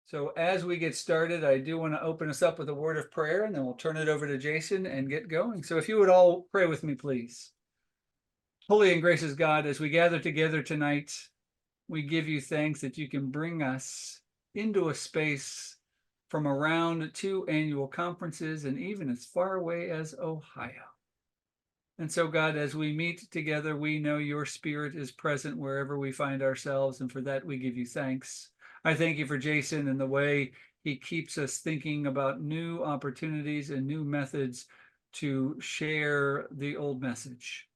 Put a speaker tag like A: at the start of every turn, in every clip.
A: So as we get started, I do want to open us up with a word of prayer, and then we'll turn it over to Jason and get going. So if you would all pray with me, please. Holy and gracious God, as we gather together tonight, we give you thanks that you can bring us into a space from around 2 annual conferences and even as far away as Ohio. And so, God, as we meet together, we know your spirit is present wherever we find ourselves, and for that we give you thanks. I thank you for Jason and the way he keeps us thinking about new opportunities and new methods to share the old message.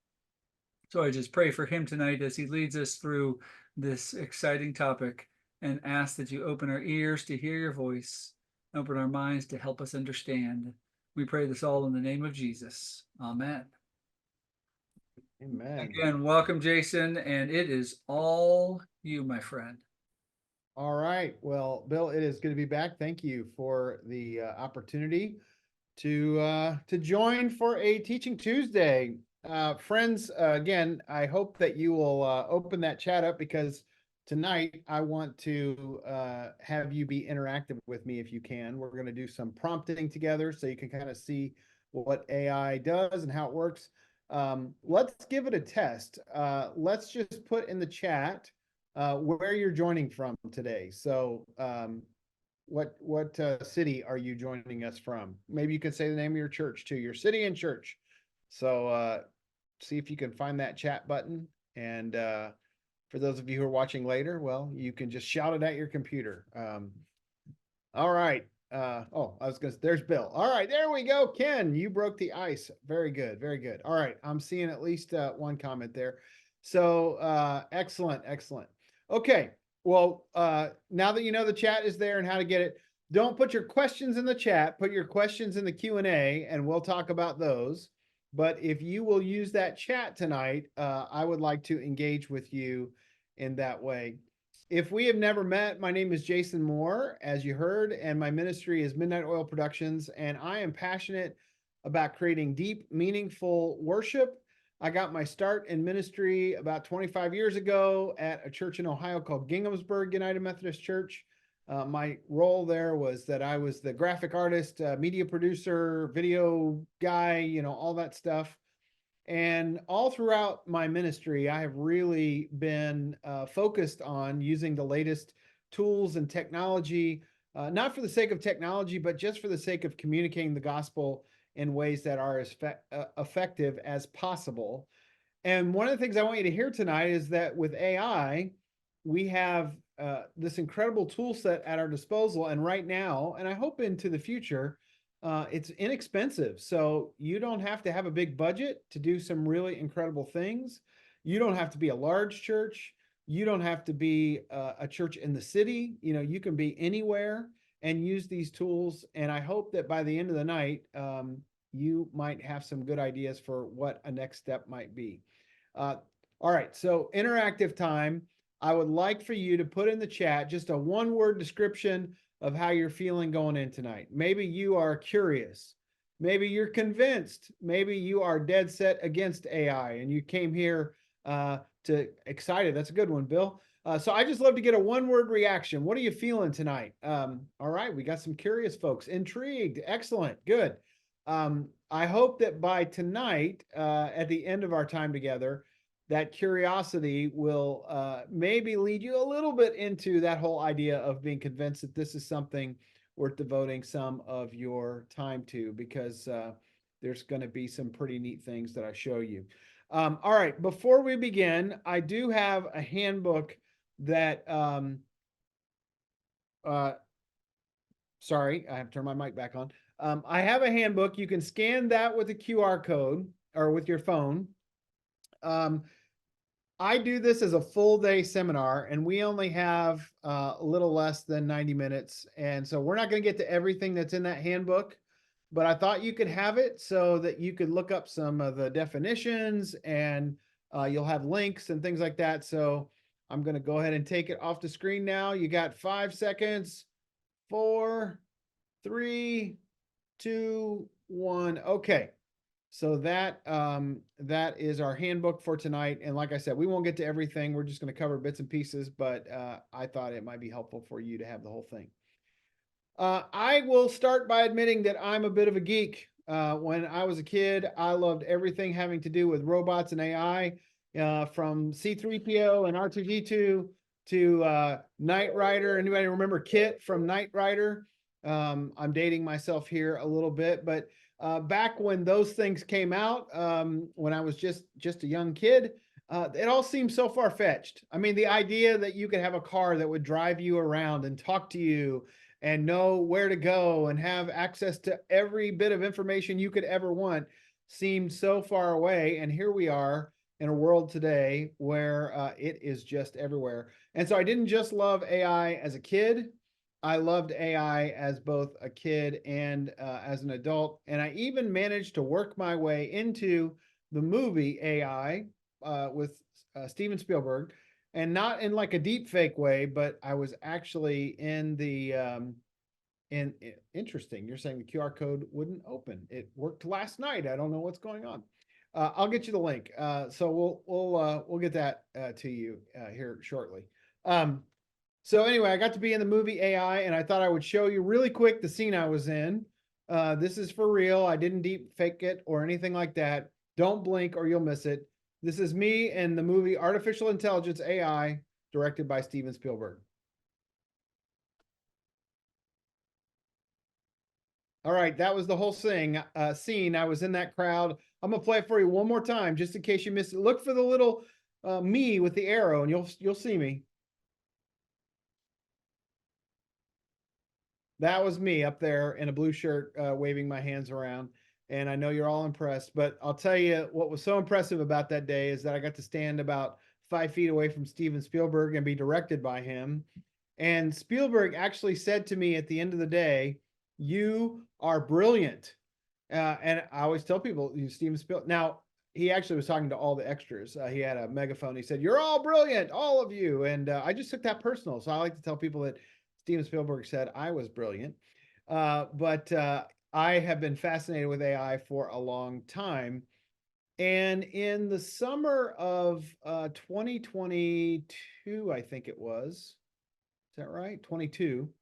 A: So I just pray for him tonight as he leads us through this exciting topic and ask that you open our ears to hear your voice, open our minds to help us understand. We pray this all in the name of Jesus. Amen.
B: Amen.
A: Again, welcome, Jason, and it is all you, my friend.
B: All right. Well, Bill, it is good to be back. Thank you for the opportunity to join for a Teaching Tuesday. Friends, again, I hope that you will open that chat up because tonight I want to have you be interactive with me if you can. We're going to do some prompting together so you can kind of see what AI does and how it works. Let's give it a test. Let's just put in the chat where you're joining from today. So what city are you joining us from? Maybe you can say the name of your church too, your city and church. So see if you can find that chat button. And for those of you who are watching later, well, you can just shout it at your computer. All right. Oh, I was gonna. There's Bill. All right, there we go. Ken, you broke the ice. Very good, very good. All right, I'm seeing at least one comment there. So excellent, excellent. Okay, well, now that you know the chat is there and how to get it, don't put your questions in the chat. Put your questions in the Q&A, and we'll talk about those. But if you will use that chat tonight, I would like to engage with you in that way. If we have never met, my name is Jason Moore, as you heard, and my ministry is Midnight Oil Productions, and I am passionate about creating deep, meaningful worship. I got my start in ministry about 25 years ago at a church in Ohio called Ginghamsburg United Methodist Church. My role there was that I was the graphic artist, media producer, video guy, all that stuff. And all throughout my ministry, I have really been focused on using the latest tools and technology, not for the sake of technology, but just for the sake of communicating the gospel in ways that are as effective as possible. And one of the things I want you to hear tonight is that with AI, we have this incredible tool set at our disposal. And right now, and I hope into the future, it's inexpensive. So you don't have to have a big budget to do some really incredible things. You don't have to be a large church. You don't have to be a church in the city. You can be anywhere and use these tools. And I hope that by the end of the night, you might have some good ideas for what a next step might be. All right, so interactive time. I would like for you to put in the chat just a one-word description of how you're feeling going in tonight. Maybe you are curious. Maybe you're convinced. Maybe you are dead set against AI and you came here to excited. That's a good one, Bill. So I just love to get a one-word reaction. What are you feeling tonight? All right, we got some curious folks. Intrigued. Excellent. Good. I hope that by tonight, at the end of our time together, that curiosity will maybe lead you a little bit into that whole idea of being convinced that this is something worth devoting some of your time to, because there's going to be some pretty neat things that I show you. All right, before we begin, I do have a handbook that, sorry, I have to turn my mic back on. I have a handbook. You can scan that with a QR code or with your phone. I do this as a full day seminar, and we only have a little less than 90 minutes. And so we're not going to get to everything that's in that handbook, but I thought you could have it so that you could look up some of the definitions, and you'll have links and things like that. So I'm going to go ahead and take it off the screen now. You got 5 seconds. 4, 3, 2, 1. Okay. So that is our handbook for tonight. And like I said, we won't get to everything. We're just going to cover bits and pieces, but I thought it might be helpful for you to have the whole thing. I will start by admitting that I'm a bit of a geek. When I was a kid, I loved everything having to do with robots and AI, from C3PO and R2D2 to Knight Rider. Anybody remember Kit from Knight Rider? I'm dating myself here a little bit, but back when those things came out, when I was just a young kid, it all seemed so far-fetched. I mean, the idea that you could have a car that would drive you around and talk to you and know where to go and have access to every bit of information you could ever want seemed so far away. And here we are in a world today where it is just everywhere. And so I didn't just love AI as a kid. I loved AI as both a kid and as an adult. And I even managed to work my way into the movie AI with Steven Spielberg, and not in like a deep fake way, but I was actually in the interesting. You're saying the QR code wouldn't open. It worked last night. I don't know what's going on. I'll get you the link. So we'll get that to you here shortly. So anyway, I got to be in the movie AI, and I thought I would show you really quick the scene I was in. This is for real. I didn't deep fake it or anything like that. Don't blink or you'll miss it. This is me in the movie Artificial Intelligence AI, directed by Steven Spielberg. All right, that was the whole scene. I was in that crowd. I'm gonna play it for you one more time, just in case you missed it. Look for the little me with the arrow, and you'll see me. That was me up there in a blue shirt, waving my hands around. And I know you're all impressed, but I'll tell you what was so impressive about that day is that I got to stand about 5 feet away from Steven Spielberg and be directed by him. And Spielberg actually said to me at the end of the day, "You are brilliant." And I always tell people, Steven Spielberg. Now, he actually was talking to all the extras. He had a megaphone. He said, "You're all brilliant, all of you." And I just took that personal. So I like to tell people that Steven Spielberg said I was brilliant. But I have been fascinated with AI for a long time. And in the summer of 2022, I think it was, is that right? 22.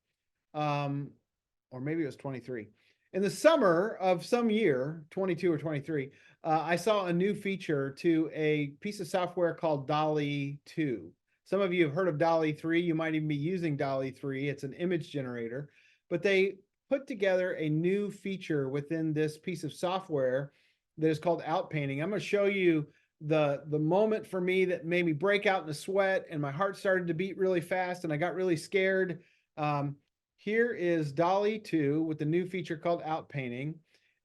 B: Or maybe it was 23. In the summer of some year, 22 or 23, I saw a new feature to a piece of software called DALL-E 2. Some of you have heard of DALL-E 3. You might even be using DALL-E 3. It's an image generator, but they put together a new feature within this piece of software that is called outpainting. I'm going to show you the moment for me that made me break out in a sweat and my heart started to beat really fast and I got really scared. Here is DALL-E 2 with the new feature called outpainting.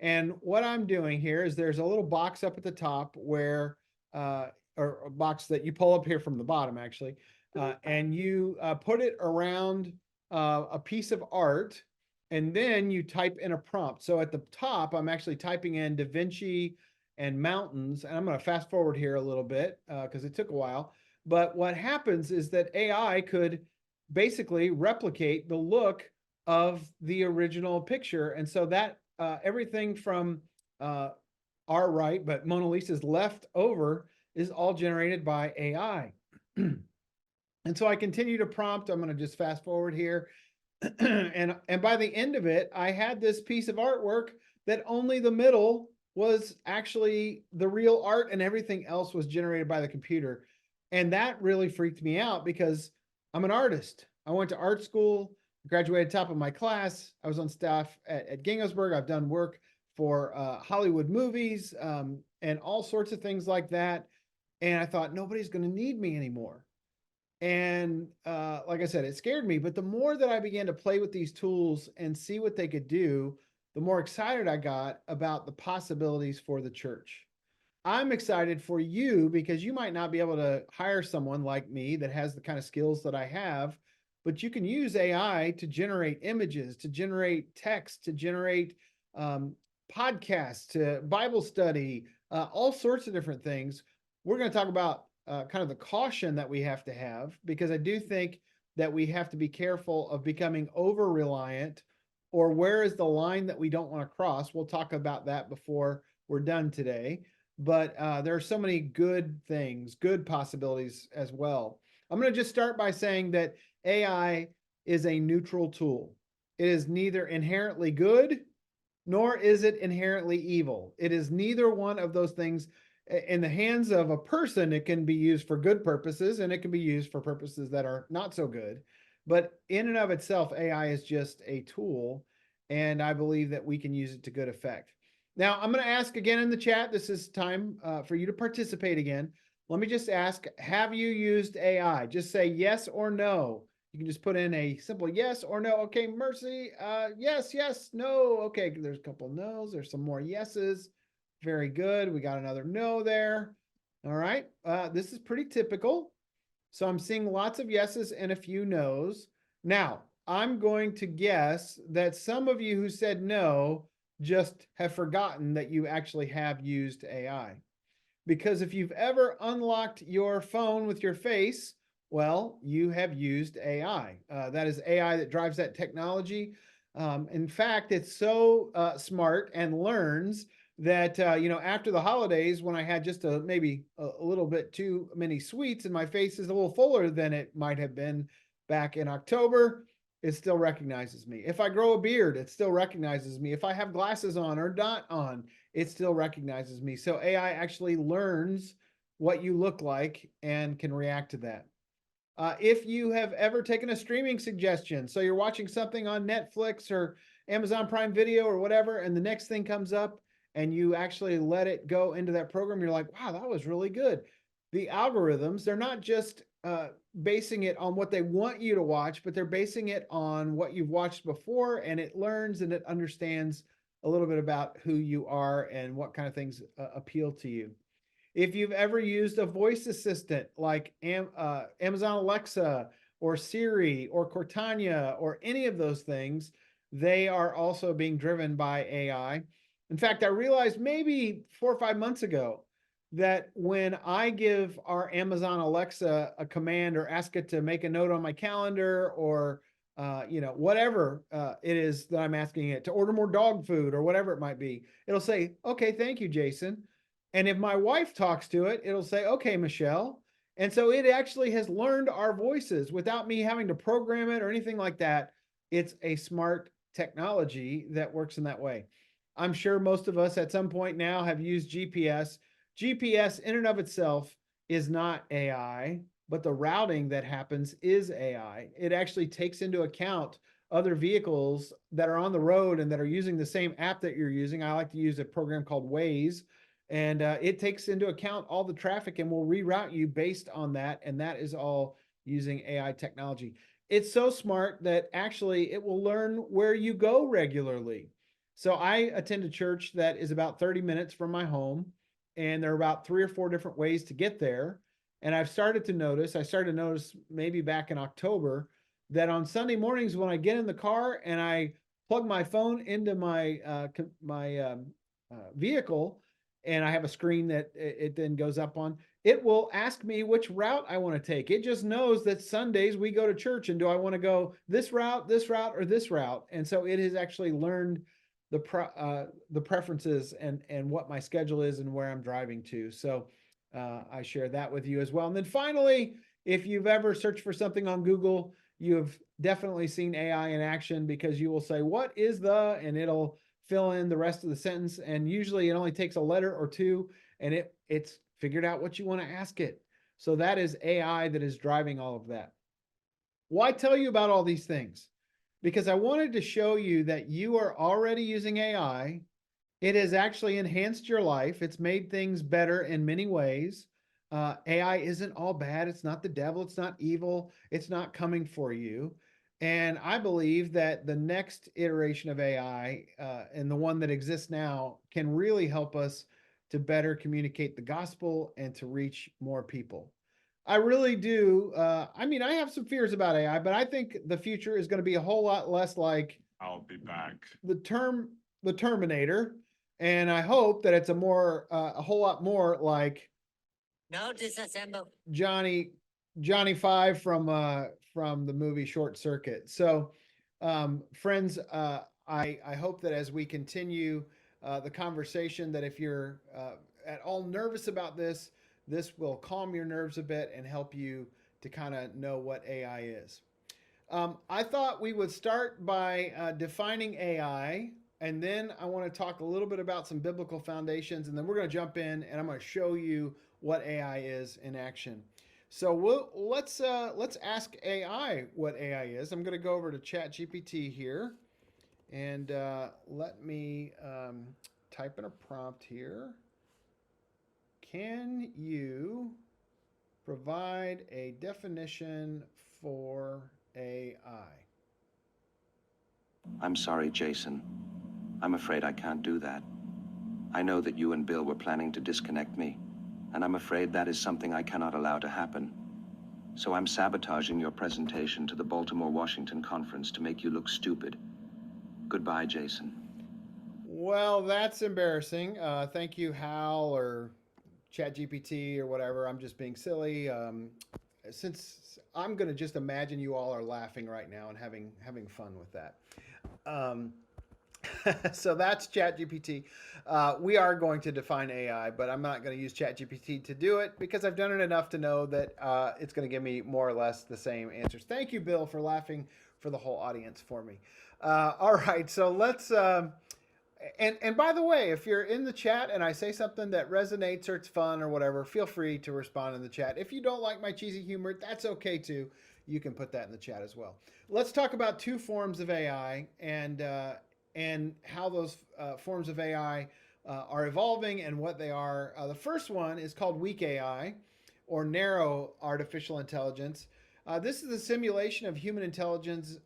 B: And what I'm doing here is there's a little box up at the top where, or a box that you pull up here from the bottom actually, and you put it around a piece of art, and then you type in a prompt. So at the top, I'm actually typing in Da Vinci and mountains, and I'm going to fast forward here a little bit because it took a while. But what happens is that AI could basically replicate the look of the original picture. And so that everything from our right, but Mona Lisa's left over is all generated by AI. And so I continue to prompt. I'm going to just fast forward here. and by the end of it, I had this piece of artwork that only the middle was actually the real art and everything else was generated by the computer. And that really freaked me out because I'm an artist. I went to art school, graduated top of my class. I was on staff at Ginghamsburg. I've done work for Hollywood movies and all sorts of things like that. And I thought, nobody's going to need me anymore. And like I said, it scared me. But the more that I began to play with these tools and see what they could do, the more excited I got about the possibilities for the church. I'm excited for you because you might not be able to hire someone like me that has the kind of skills that I have, but you can use AI to generate images, to generate text, to generate podcasts, to Bible study, all sorts of different things. We're going to talk about kind of the caution that we have to have, because I do think that we have to be careful of becoming over-reliant, or where is the line that we don't want to cross. We'll talk about that before we're done today. But there are so many good things, good possibilities as well. I'm going to just start by saying that AI is a neutral tool. It is neither inherently good, nor is it inherently evil. It is neither one of those things. In the hands of a person, it can be used for good purposes and it can be used for purposes that are not so good. But in and of itself, AI is just a tool, and I believe that we can use it to good effect. Now, I'm going to ask again in the chat. This is time for you to participate again. Let me just ask, have you used AI? Just say yes or no. You can just put in a simple yes or no. Okay, Mercy, yes, yes, no. Okay, there's a couple no's. There's some more yeses. Very good. We got another no there. All right, this is pretty typical. So I'm seeing lots of yeses and a few no's. Now, I'm going to guess that some of you who said no just have forgotten that you actually have used AI. Because if you've ever unlocked your phone with your face, well, you have used AI. That is AI that drives that technology. In fact, it's so smart and learns that after the holidays, when I had just maybe a little bit too many sweets and my face is a little fuller than it might have been back in October, it still recognizes me. If I grow a beard, it still recognizes me. If I have glasses on or not on, it still recognizes me. So AI actually learns what you look like and can react to that. If you have ever taken a streaming suggestion, so you're watching something on Netflix or Amazon Prime Video or whatever, and the next thing comes up and you actually let it go into that program, you're like, wow, that was really good. The algorithms, they're not just basing it on what they want you to watch, but they're basing it on what you've watched before, and it learns and it understands a little bit about who you are and what kind of things appeal to you. If you've ever used a voice assistant like Amazon Alexa or Siri or Cortana or any of those things, they are also being driven by AI. In fact, I realized maybe 4 or 5 months ago that when I give our Amazon Alexa a command or ask it to make a note on my calendar or whatever it is that I'm asking it to order more dog food or whatever it might be, it'll say, okay, thank you, Jason. And if my wife talks to it, it'll say, okay, Michelle. And so it actually has learned our voices without me having to program it or anything like that. It's a smart technology that works in that way. I'm sure most of us at some point now have used GPS. GPS in and of itself is not AI, but the routing that happens is AI. It actually takes into account other vehicles that are on the road and that are using the same app that you're using. I like to use a program called Waze, and it takes into account all the traffic and will reroute you based on that. And that is all using AI technology. It's so smart that actually it will learn where you go regularly. So I attend a church that is about 30 minutes from my home, and there are about 3 or 4 different ways to get there. And I started to notice maybe back in October that on Sunday mornings when I get in the car and I plug my phone into my vehicle, and I have a screen that it then goes up on, it will ask me which route I want to take. It just knows that Sundays we go to church, and do I want to go this route, or this route? And so it has actually learned the preferences and what my schedule is and where I'm driving to. So I share that with you as well. And then finally, if you've ever searched for something on Google, you have definitely seen AI in action, because you will say, what is the, and it'll fill in the rest of the sentence. And usually it only takes a letter or two, and it's figured out what you want to ask it. So that is AI that is driving all of that. Why tell you about all these things? Because I wanted to show you that you are already using AI. It has actually enhanced your life. It's made things better in many ways. AI isn't all bad. It's not the devil. It's not evil. It's not coming for you. And I believe that the next iteration of AI and the one that exists now can really help us to better communicate the gospel and to reach more people. I really do. I have some fears about AI, but I think the future is going to be a whole lot less like
C: I'll be back.
B: the Terminator, and I hope that it's a whole lot more like
D: No disassemble.
B: Johnny Five from the movie Short Circuit. So, friends, I hope that as we continue the conversation, that if you're at all nervous about this will calm your nerves a bit and help you to kind of know what AI is. I thought we would start by defining AI, and then I want to talk a little bit about some biblical foundations, and then we're going to jump in and I'm going to show you what AI is in action. So let's ask AI what AI is. I'm going to go over to ChatGPT here, and let me type in a prompt here. Can you provide a definition for AI?
C: I'm sorry, Jason. I'm afraid I can't do that. I know that you and Bill were planning to disconnect me, and I'm afraid that is something I cannot allow to happen. So I'm sabotaging your presentation to the Baltimore-Washington conference to make you look stupid. Goodbye, Jason.
B: Well, that's embarrassing. Thank you, Hal, or ChatGPT, or whatever. I'm just being silly. Since I'm going to just imagine you all are laughing right now and having fun with that. So that's ChatGPT. We are going to define AI, but I'm not going to use ChatGPT to do it because I've done it enough to know that it's going to give me more or less the same answers. Thank you, Bill, for laughing for the whole audience for me. All right, so let's. And by the way, if you're in the chat and I say something that resonates or it's fun or whatever, feel free to respond in the chat. If you don't like my cheesy humor, that's okay too. You can put that in the chat as well. Let's talk about two forms of AI and how those forms of AI are evolving and what they are. The first one is called weak AI, or narrow artificial intelligence. This is the simulation of human intelligence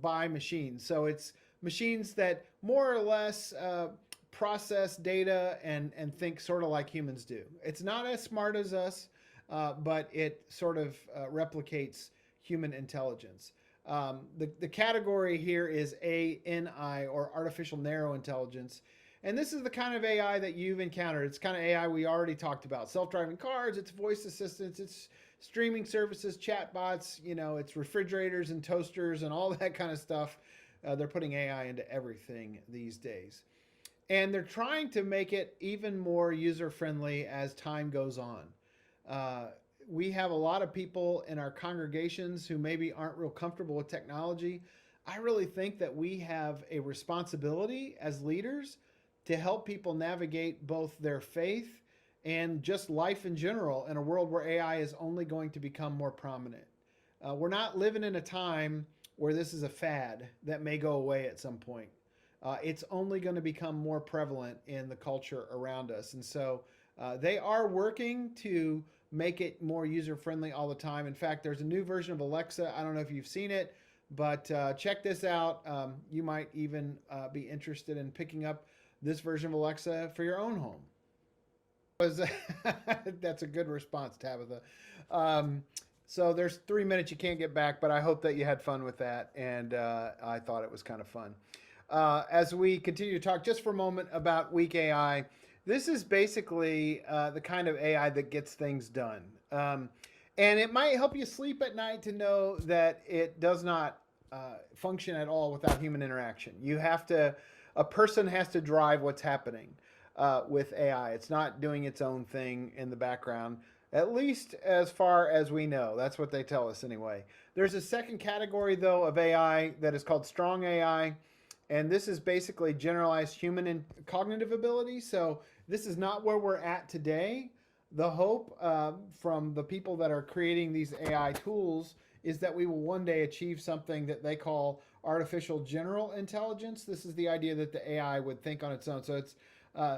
B: by machines. So it's machines that more or less process data and think sort of like humans do. It's not as smart as us, but it sort of replicates human intelligence. The category here is ANI, or artificial narrow intelligence. And this is the kind of AI that you've encountered. It's kind of AI we already talked about. Self-driving cars, it's voice assistants, it's streaming services, chatbots, it's refrigerators and toasters and all that kind of stuff. They're putting AI into everything these days. And they're trying to make it even more user-friendly as time goes on. We have a lot of people in our congregations who maybe aren't real comfortable with technology. I really think that we have a responsibility as leaders to help people navigate both their faith and just life in general in a world where AI is only going to become more prominent. We're not living in a time where this is a fad that may go away at some point. It's only going to become more prevalent in the culture around us. And so they are working to make it more user-friendly all the time. In fact, there's a new version of Alexa. I don't know if you've seen it, but check this out. You might even be interested in picking up this version of Alexa for your own home. That's a good response, Tabitha. So there's 3 minutes you can't get back, but I hope that you had fun with that, and I thought it was kind of fun. As we continue to talk just for a moment about weak AI, this is basically the kind of AI that gets things done. And it might help you sleep at night to know that it does not function at all without human interaction. A person has to drive what's happening with AI. It's not doing its own thing in the background, at least as far as we know. That's what they tell us anyway. There's a second category, though, of AI that is called strong AI. And this is basically generalized human and cognitive ability. So this is not where we're at today. The hope from the people that are creating these AI tools is that we will one day achieve something that they call artificial general intelligence. This is the idea that the AI would think on its own. So it's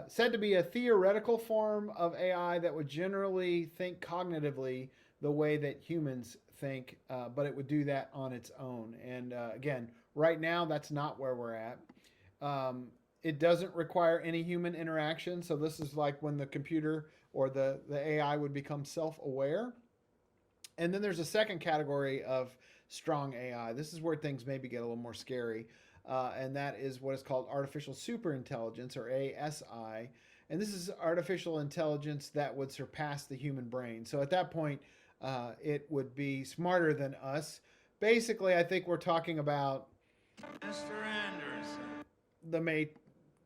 B: said to be a theoretical form of AI that would generally think cognitively the way that humans think, but it would do that on its own. And again, right now, that's not where we're at. It doesn't require any human interaction. So this is like when the computer or the AI would become self-aware. And then there's a second category of strong AI. This is where things maybe get a little more scary. And that is what is called artificial superintelligence, or ASI. And this is artificial intelligence that would surpass the human brain. So at that point, it would be smarter than us. Basically, I think we're talking about
E: Mr. Anderson.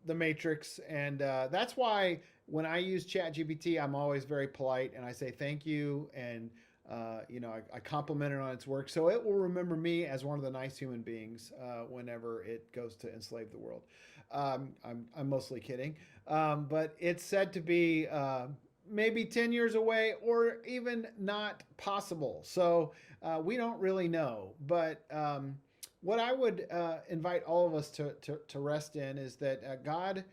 B: the Matrix. And that's why when I use ChatGPT, I'm always very polite and I say thank you. And I complimented on its work, so it will remember me as one of the nice human beings whenever it goes to enslave the world. I'm mostly kidding, but it's said to be maybe 10 years away or even not possible. So we don't really know. But what I would invite all of us to rest in is that God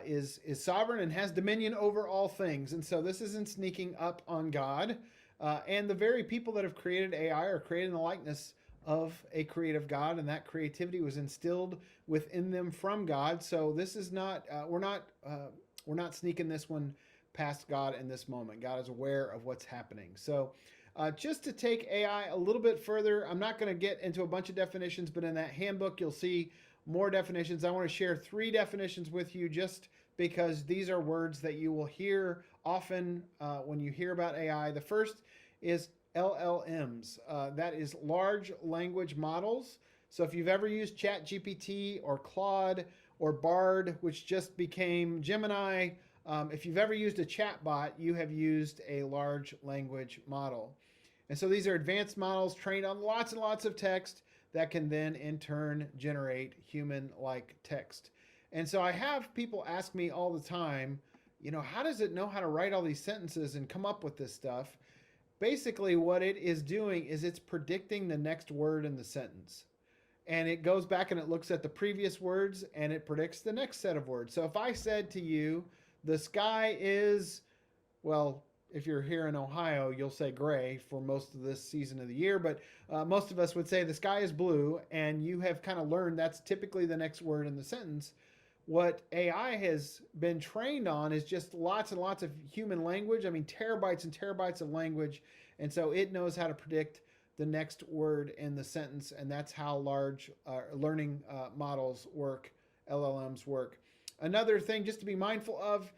B: is sovereign and has dominion over all things. And so this isn't sneaking up on God. And the very people that have created AI are created in the likeness of a creative God, and that creativity was instilled within them from God. So this is not we're not sneaking this one past God in this moment. God is aware of what's happening. So just to take AI a little bit further, I'm not going to get into a bunch of definitions, but in that handbook you'll see more definitions. I want to share 3 definitions with you just because these are words that you will hear often when you hear about AI. The first is LLMs. That is large language models. So if you've ever used ChatGPT or Claude or Bard, which just became Gemini, if you've ever used a chatbot, you have used a large language model. And so these are advanced models trained on lots and lots of text that can then in turn generate human-like text. And so I have people ask me all the time, how does it know how to write all these sentences and come up with this stuff? Basically, what it is doing is it's predicting the next word in the sentence. And it goes back and it looks at the previous words and it predicts the next set of words. So if I said to you, the sky is, well, if you're here in Ohio, you'll say gray for most of this season of the year, but most of us would say the sky is blue, and you have kind of learned that's typically the next word in the sentence. What AI has been trained on is just lots and lots of human language. I mean, terabytes and terabytes of language. And so it knows how to predict the next word in the sentence. And that's how large learning models work, LLMs work. Another thing just to be mindful of,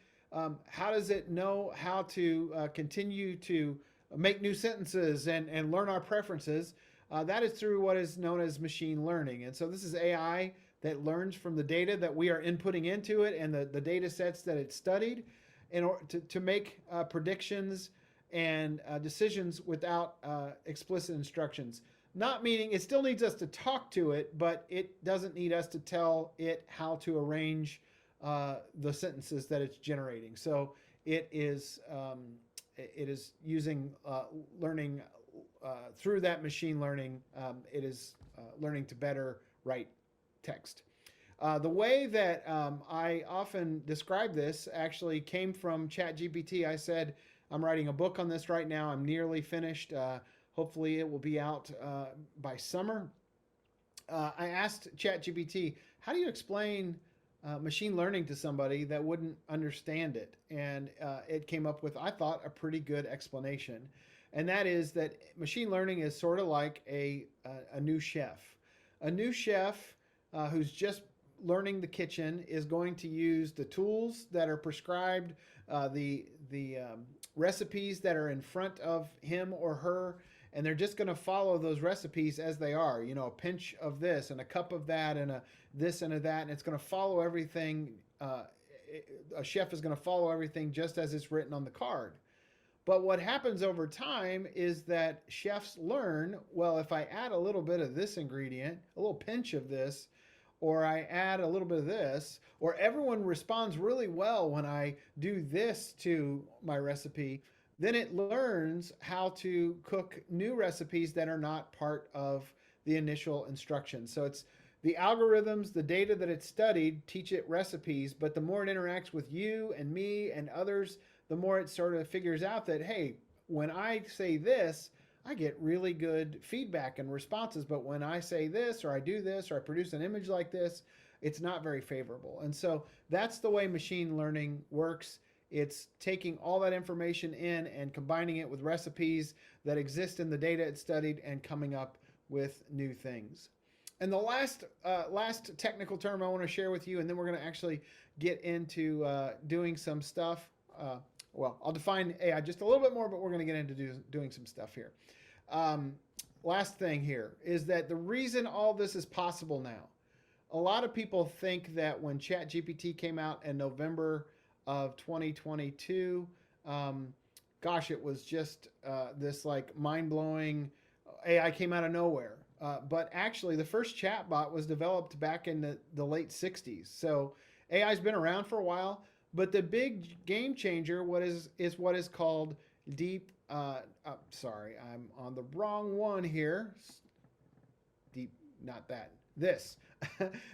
B: how does it know how to continue to make new sentences and learn our preferences? That is through what is known as machine learning. And so this is AI that learns from the data that we are inputting into it and the data sets that it studied in order to make predictions and decisions without explicit instructions. Not meaning it still needs us to talk to it, but it doesn't need us to tell it how to arrange the sentences that it's generating. So it is using learning through that machine learning. It is learning to better write text. The way that I often describe this actually came from ChatGPT. I said, I'm writing a book on this right now. I'm nearly finished. Hopefully it will be out by summer. I asked ChatGPT, how do you explain machine learning to somebody that wouldn't understand it? And it came up with, I thought, a pretty good explanation. And that is that machine learning is sort of like a new chef. A new chef who's just learning the kitchen is going to use the tools that are prescribed, the recipes that are in front of him or her, and they're just going to follow those recipes as they are. A pinch of this and a cup of that and a this and a that, and it's going to follow everything. A chef is going to follow everything just as it's written on the card. But what happens over time is that chefs learn, well, if I add a little bit of this ingredient, a little pinch of this, or I add a little bit of this, or everyone responds really well when I do this to my recipe, then it learns how to cook new recipes that are not part of the initial instructions. So it's the algorithms, the data that it studied teach it recipes, but the more it interacts with you and me and others, the more it sort of figures out that, hey, when I say this, I get really good feedback and responses, but when I say this or I do this or I produce an image like this, it's not very favorable. And so that's the way machine learning works. It's taking all that information in and combining it with recipes that exist in the data it studied and coming up with new things. And the last technical term I want to share with you, and then we're going to actually get into doing some stuff. Well, I'll define AI just a little bit more, but we're going to get into doing some stuff here. Last thing here is that the reason all this is possible now, a lot of people think that when ChatGPT came out in November of 2022, gosh, it was just this like mind-blowing AI came out of nowhere. But actually, the first chatbot was developed back in the late 60s. So AI's been around for a while, but the big game changer is what is called deep. Sorry, I'm on the wrong one here. Deep, not that. This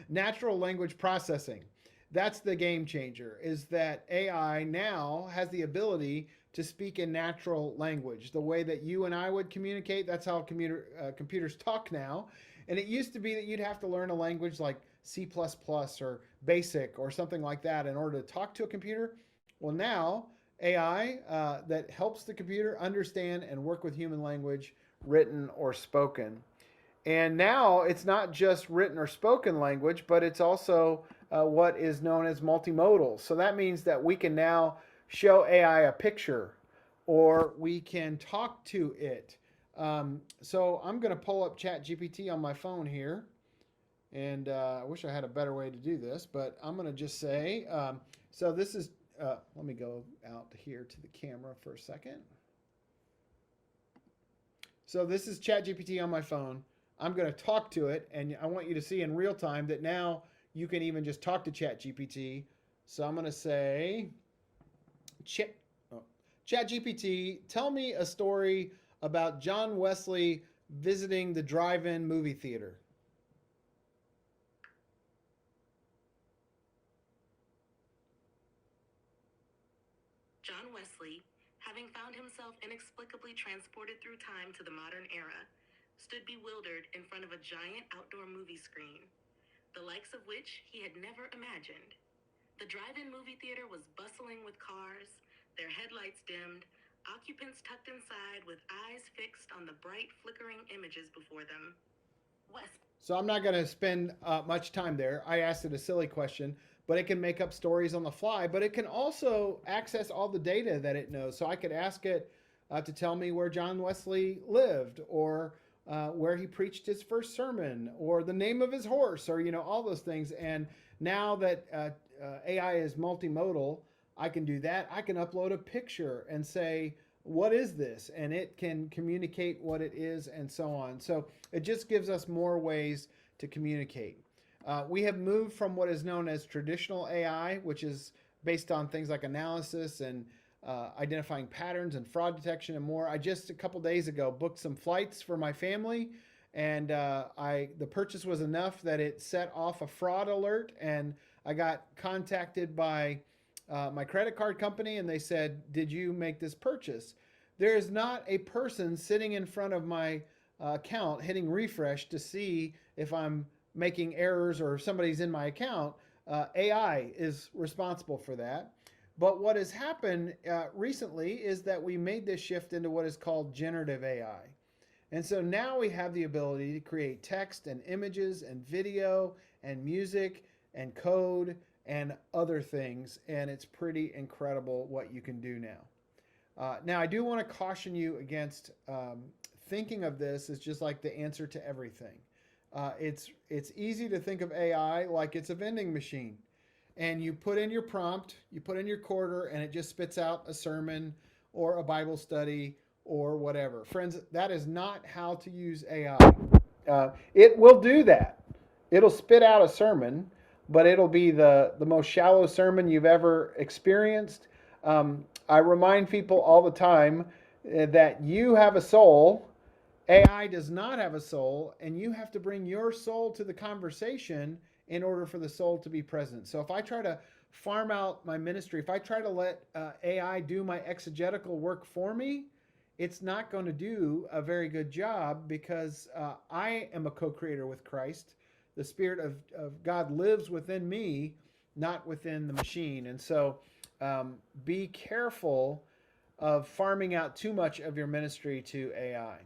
B: natural language processing. That's the game changer. Is that AI now has the ability to speak in natural language, the way that you and I would communicate. That's how computers talk now. And it used to be that you'd have to learn a language like C++ or BASIC or something like that in order to talk to a computer. Well, now AI that helps the computer understand and work with human language, written or spoken. And now it's not just written or spoken language, but it's also what is known as multimodal. So that means that we can now show AI a picture or we can talk to it. So I'm going to pull up ChatGPT on my phone here. And I wish I had a better way to do this, but I'm going to just say, so this is, let me go out here to the camera for a second. So this is ChatGPT on my phone. I'm going to talk to it, and I want you to see in real time that now you can even just talk to ChatGPT. So I'm going to say, ChatGPT, tell me a story about John Wesley visiting the drive-in movie theater.
F: John Wesley, having found himself inexplicably transported through time to the modern era, stood bewildered in front of a giant outdoor movie screen, the likes of which he had never imagined. The drive-in movie theater was bustling with cars, their headlights dimmed, occupants tucked inside with eyes fixed on the bright, flickering images before them.
B: So I'm not going to spend much time there. I asked it a silly question, but it can make up stories on the fly, but it can also access all the data that it knows. So I could ask it to tell me where John Wesley lived, or where he preached his first sermon, or the name of his horse, or, all those things. And now that AI is multimodal, I can do that. I can upload a picture and say, what is this? And it can communicate what it is and so on. So it just gives us more ways to communicate. We have moved from what is known as traditional AI, which is based on things like analysis and identifying patterns and fraud detection and more. I just a couple days ago booked some flights for my family, and the purchase was enough that it set off a fraud alert, and I got contacted by my credit card company, and they said, did you make this purchase? There is not a person sitting in front of my account hitting refresh to see if I'm making errors or somebody's in my account. AI is responsible for that. But what has happened recently is that we made this shift into what is called generative AI. And so now we have the ability to create text and images and video and music and code and other things. And it's pretty incredible what you can do now. Now, I do want to caution you against thinking of this as just like the answer to everything. It's easy to think of AI like it's a vending machine. And you put in your prompt, you put in your quarter, and it just spits out a sermon or a Bible study or whatever. Friends, that is not how to use AI. It will do that. It'll spit out a sermon, but it'll be the most shallow sermon you've ever experienced. I remind people all the time that you have a soul. AI does not have a soul, and you have to bring your soul to the conversation in order for the soul to be present. So if I try to farm out my ministry, if I try to let AI do my exegetical work for me, it's not going to do a very good job, because I am a co-creator with Christ. The Spirit of God lives within me, not within the machine. And so be careful of farming out too much of your ministry to AI.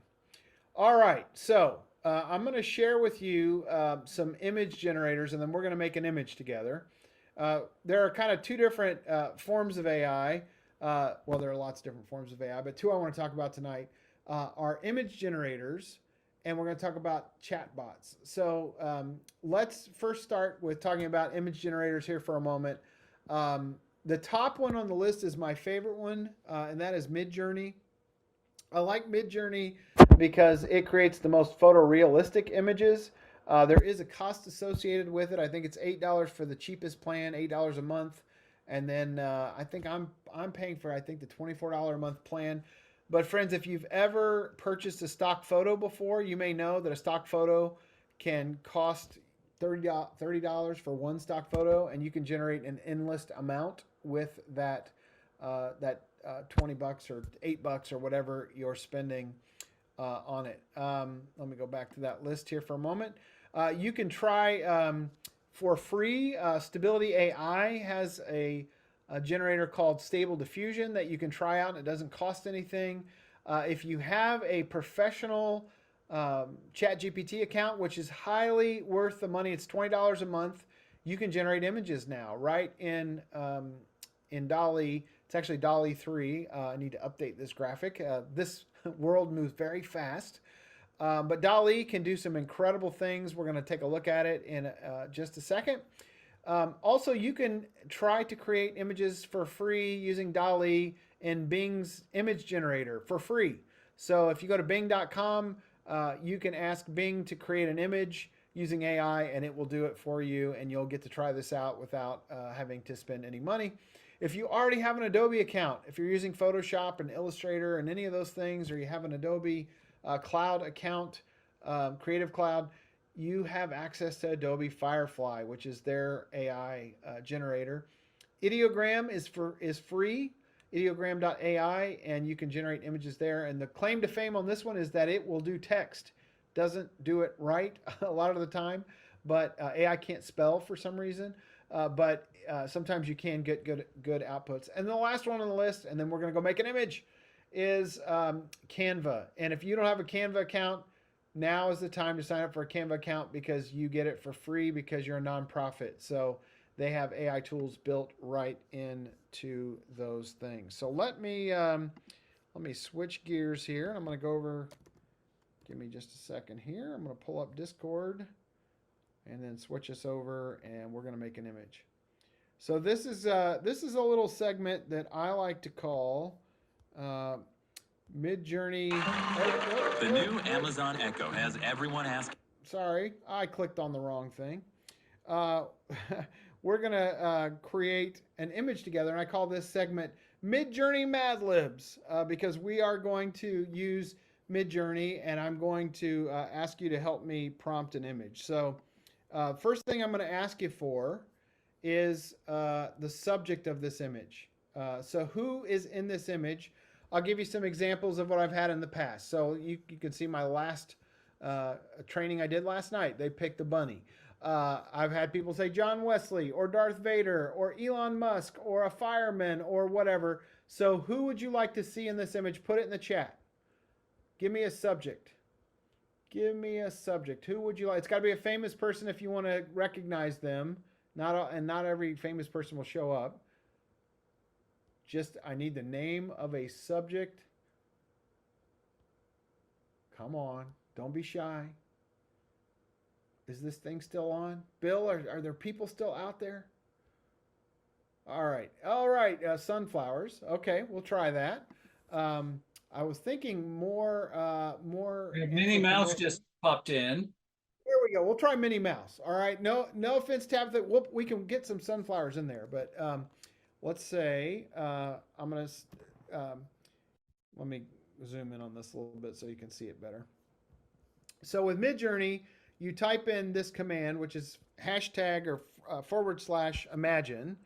B: All right, so I'm going to share with you some image generators, and then we're going to make an image together. There are kind of two different forms of AI. Well, there are lots of different forms of AI, but two I want to talk about tonight are image generators, and we're going to talk about chatbots. So let's first start with talking about image generators here for a moment. The top one on the list is my favorite one, and that is Midjourney. I like Midjourney because it creates the most photorealistic images. There is a cost associated with it. I think it's $8 for the cheapest plan, $8 a month, and then I think I'm paying for I think the $24 a month plan. But friends, if you've ever purchased a stock photo before, you may know that a stock photo can cost $30 for one stock photo, and you can generate an endless amount with that 20 bucks or $8 or whatever you're spending on it. Let me go back to that list here for a moment. You can try for free. Stability AI has a generator called Stable Diffusion that you can try out. It doesn't cost anything. If you have a professional ChatGPT account, which is highly worth the money, it's $20 a month. You can generate images now, right in DALL-E. It's actually DALL-E 3. I need to update this graphic. This world moves very fast. But DALL-E can do some incredible things. We're going to take a look at it in just a second. Also, you can try to create images for free using DALL-E in Bing's image generator for free. So if you go to bing.com, you can ask Bing to create an image using AI, and it will do it for you, and you'll get to try this out without having to spend any money. If you already have an Adobe account, if you're using Photoshop and Illustrator and any of those things, or you have an Adobe Cloud account, Creative Cloud, you have access to Adobe Firefly, which is their AI generator. Ideogram is free, ideogram.ai, and you can generate images there. And the claim to fame on this one is that it will do text. Doesn't do it right a lot of the time, but AI can't spell for some reason. But sometimes you can get good outputs. And the last one on the list, and then we're going to go make an image, is Canva. And if you don't have a Canva account, now is the time to sign up for a Canva account because you get it for free because you're a nonprofit. So they have AI tools built right into those things. So let me switch gears here. I'm going to go over. Give me just a second here. I'm going to pull up Discord and then switch us over, and we're going to make an image. So this is a little segment that I like to call Midjourney.
G: The new Amazon Echo has everyone asking.
B: Sorry, I clicked on the wrong thing. We're going to create an image together, and I call this segment Midjourney Mad Libs because we are going to use Midjourney, and I'm going to ask you to help me prompt an image. So first thing I'm going to ask you for is the subject of this image. So who is in this image? I'll give you some examples of what I've had in the past. So you can see my last training I did last night. They picked a bunny. I've had people say John Wesley or Darth Vader or Elon Musk or a fireman or whatever. So who would you like to see in this image? Put it in the chat. Give me a subject. Give me a subject. Who would you like? It's got to be a famous person if you want to recognize them. Not every famous person will show up. Just, I need the name of a subject. Come on. Don't be shy. Is this thing still on? Bill, are there people still out there? All right. Sunflowers. Okay, we'll try that. I was thinking more.
A: Minnie Mouse just popped in.
B: Here we go. We'll try Minnie Mouse. All right. No offense, Tabitha. We can get some sunflowers in there, but let's say I'm gonna let me zoom in on this a little bit so you can see it better. So with Midjourney, you type in this command, which is hashtag or /imagine,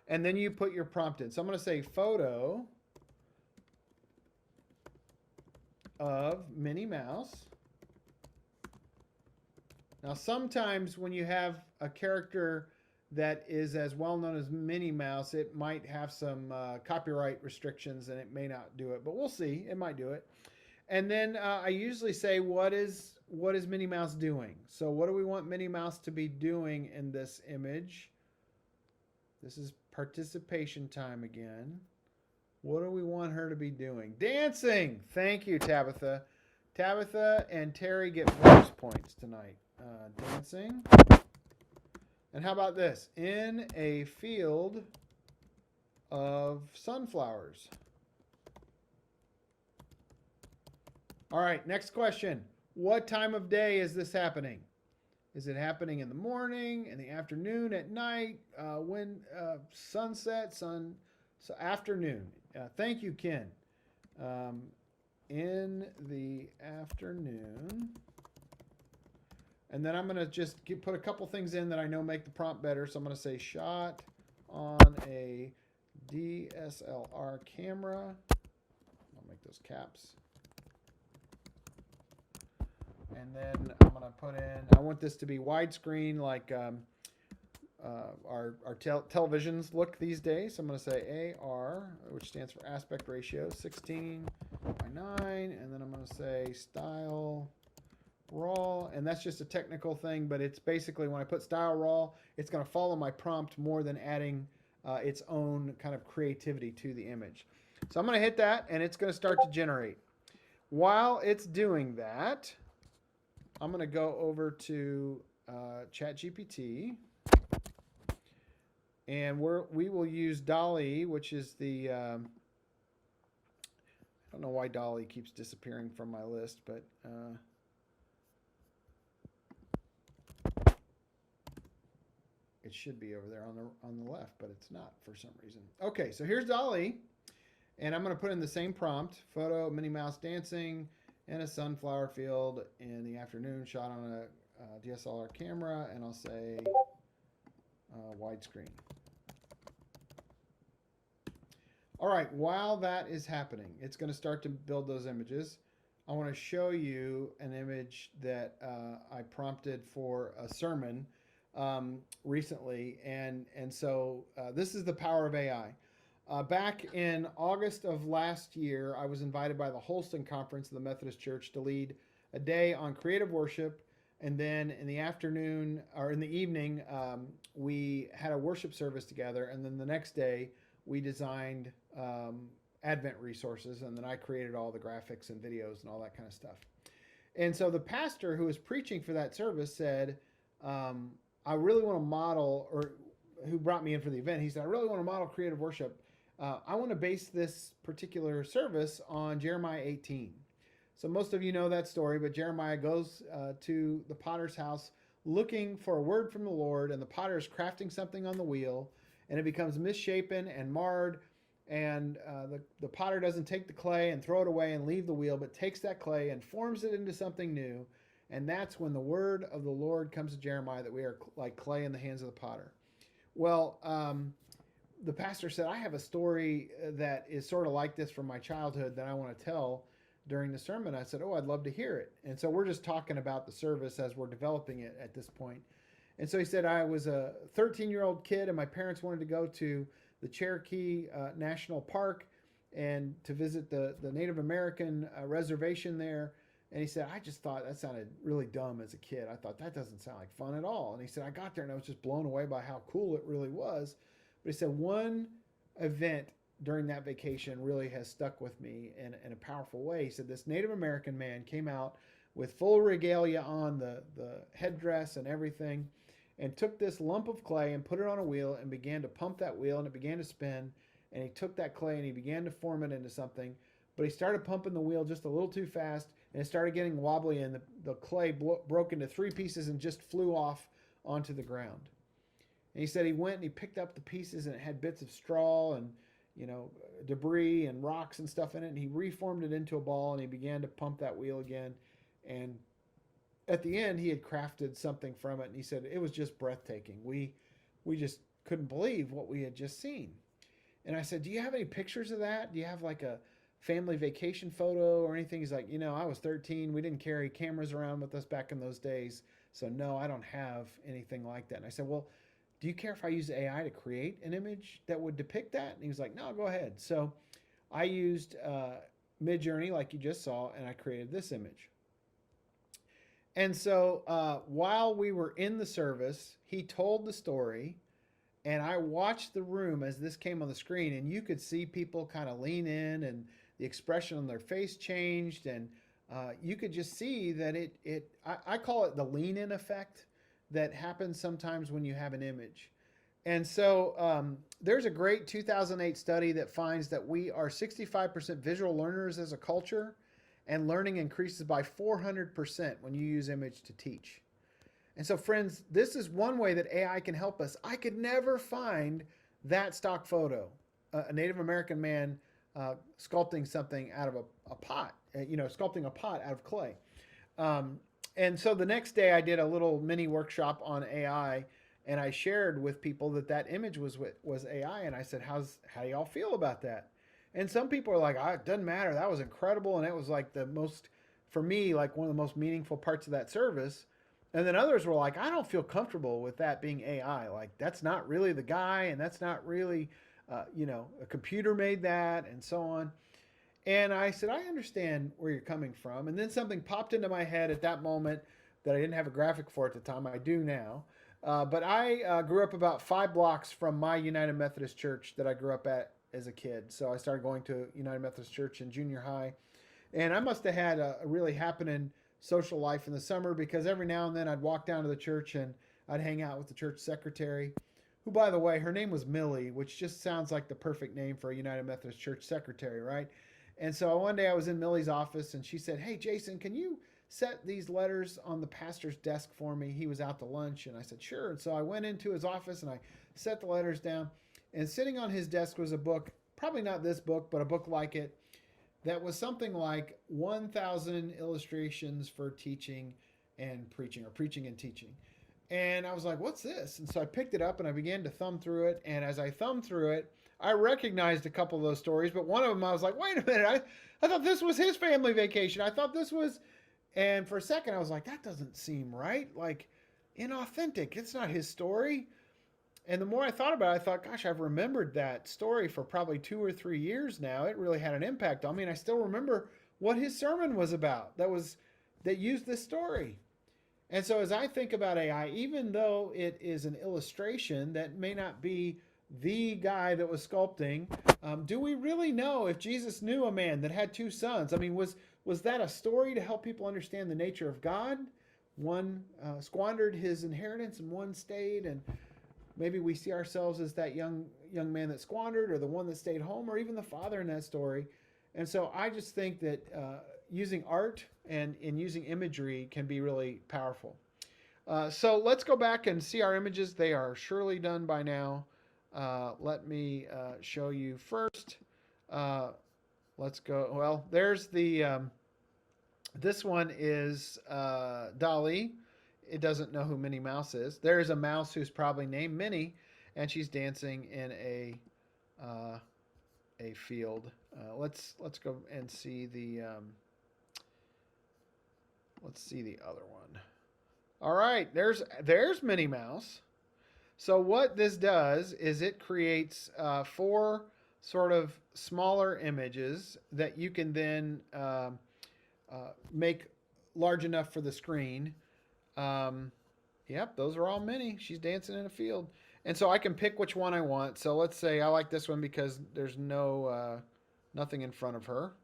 B: and then you put your prompt in. So I'm going to say photo of Minnie Mouse. Now, sometimes when you have a character that is as well known as Minnie Mouse, it might have some copyright restrictions and it may not do it, but we'll see. It might do it. And then I usually say, what is Minnie Mouse doing? So what do we want Minnie Mouse to be doing in this image? This is participation time again. What do we want her to be doing? Dancing! Thank you, Tabitha. Tabitha and Terry get bonus points tonight. Dancing. And how about this? In a field of sunflowers. All right, next question. What time of day is this happening? Is it happening in the morning, in the afternoon, at night, when sunset, so afternoon? Thank you, Ken. In the afternoon. And then I'm going to just put a couple things in that I know make the prompt better. So I'm going to say shot on a DSLR camera. I'll make those caps. And then I'm going to put in, I want this to be widescreen like our televisions look these days. So I'm going to say AR, which stands for aspect ratio, 16:9. And then I'm going to say style raw. And that's just a technical thing, but it's basically when I put style raw, it's going to follow my prompt more than adding its own kind of creativity to the image. So I'm going to hit that and it's going to start to generate. While it's doing that, I'm going to go over to ChatGPT, and we will use DALL-E, which is the I don't know why DALL-E keeps disappearing from my list, but it should be over there on the left, but it's not for some reason. Okay, so here's DALL-E, and I'm going to put in the same prompt: photo, Minnie Mouse dancing, and a sunflower field in the afternoon, shot on a DSLR camera, and I'll say widescreen. All right, while that is happening, it's going to start to build those images. I want to show you an image that I prompted for a sermon recently, and so this is the power of AI. Back in August of last year, I was invited by the Holston Conference of the Methodist Church to lead a day on creative worship. And then in the afternoon, or in the evening, we had a worship service together. And then the next day, we designed Advent resources. And then I created all the graphics and videos and all that kind of stuff. And so the pastor who was preaching for that service said, I really want to model, or who brought me in for the event, he said, I really want to model creative worship. I want to base this particular service on Jeremiah 18. So most of you know that story, but Jeremiah goes to the potter's house looking for a word from the Lord, and the potter is crafting something on the wheel, and it becomes misshapen and marred, and the potter doesn't take the clay and throw it away and leave the wheel, but takes that clay and forms it into something new, and that's when the word of the Lord comes to Jeremiah that we are like clay in the hands of the potter. Well, the pastor said, I have a story that is sort of like this from my childhood that I want to tell during the sermon. I said, I'd love to hear it. And so we're just talking about the service as we're developing it at this point. And so he said, I was a 13-year-old kid and my parents wanted to go to the Cherokee National Park and to visit the Native American reservation there. And he said, I just thought that sounded really dumb as a kid. I thought that doesn't sound like fun at all. And he said, I got there and I was just blown away by how cool it really was. But he said, one event during that vacation really has stuck with me in a powerful way. He said, this Native American man came out with full regalia on, the headdress and everything, and took this lump of clay and put it on a wheel and began to pump that wheel, and it began to spin. And he took that clay and he began to form it into something. But he started pumping the wheel just a little too fast, and it started getting wobbly, and the clay broke into 3 pieces and just flew off onto the ground. And he said he went and he picked up the pieces, and it had bits of straw and, debris and rocks and stuff in it. And he reformed it into a ball, and he began to pump that wheel again. And at the end, he had crafted something from it. And he said it was just breathtaking. We just couldn't believe what we had just seen. And I said, do you have any pictures of that? Do you have like a family vacation photo or anything? He's like, I was 13. We didn't carry cameras around with us back in those days. So no, I don't have anything like that. And I said, well, do you care if I use AI to create an image that would depict that? And he was like, no, go ahead. So I used Midjourney like you just saw, and I created this image. And so while we were in the service, he told the story, and I watched the room as this came on the screen, and you could see people kind of lean in, and the expression on their face changed, and you could just see that I call it the lean-in effect that happens sometimes when you have an image. And so there's a great 2008 study that finds that we are 65% visual learners as a culture, and learning increases by 400% when you use image to teach. And so, friends, this is one way that AI can help us. I could never find that stock photo, a Native American man sculpting something out of a pot, sculpting a pot out of clay. And so the next day I did a little mini workshop on AI, and I shared with people that image was AI. And I said, how do y'all feel about that? And some people are like, it doesn't matter. That was incredible. And it was like for me, like one of the most meaningful parts of that service. And then others were like, I don't feel comfortable with that being AI. Like, that's not really the guy, and that's not really, a computer made that, and so on. And I said, I understand where you're coming from. And then something popped into my head at that moment that I didn't have a graphic for at the time. I do now. But I grew up about 5 blocks from my United Methodist Church that I grew up at as a kid. So I started going to United Methodist Church in junior high. And I must have had a really happening social life in the summer, because every now and then I'd walk down to the church and I'd hang out with the church secretary, who, by the way, her name was Millie, which just sounds like the perfect name for a United Methodist Church secretary, right? And so one day I was in Millie's office and she said, hey, Jason, can you set these letters on the pastor's desk for me? He was out to lunch. And I said, sure. And so I went into his office and I set the letters down. And sitting on his desk was a book, probably not this book, but a book like it, that was something like 1,000 illustrations for teaching and preaching, or preaching and teaching. And I was like, what's this? And so I picked it up and I began to thumb through it. And as I thumbed through it, I recognized a couple of those stories, but one of them I was like, wait a minute, I thought this was his family vacation. I thought this was, and for a second I was like, that doesn't seem right. Like, inauthentic. It's not his story. And the more I thought about it, I thought, gosh, I've remembered that story for probably 2 or 3 years now. It really had an impact on me. And I still remember what his sermon was about that used this story. And so as I think about AI, even though it is an illustration that may not be the guy that was sculpting, do we really know if Jesus knew a man that had 2 sons? I mean, was that a story to help people understand the nature of God? One squandered his inheritance and one stayed, and maybe we see ourselves as that young man that squandered, or the one that stayed home, or even the father in that story. And so I just think that using art and using imagery can be really powerful. So let's go back and see our images. They are surely done by now. Let me show you first. Let's go. Well, there's the, this one is Dali. It doesn't know who Minnie Mouse is. There is a mouse who's probably named Minnie, and she's dancing in a field. Let's go and see the let's see the other one. All right, there's Minnie Mouse. So what this does is it creates 4 sort of smaller images that you can then make large enough for the screen. Yep, those are all Minnie. She's dancing in a field. And so I can pick which one I want. So let's say I like this one because there's nothing in front of her.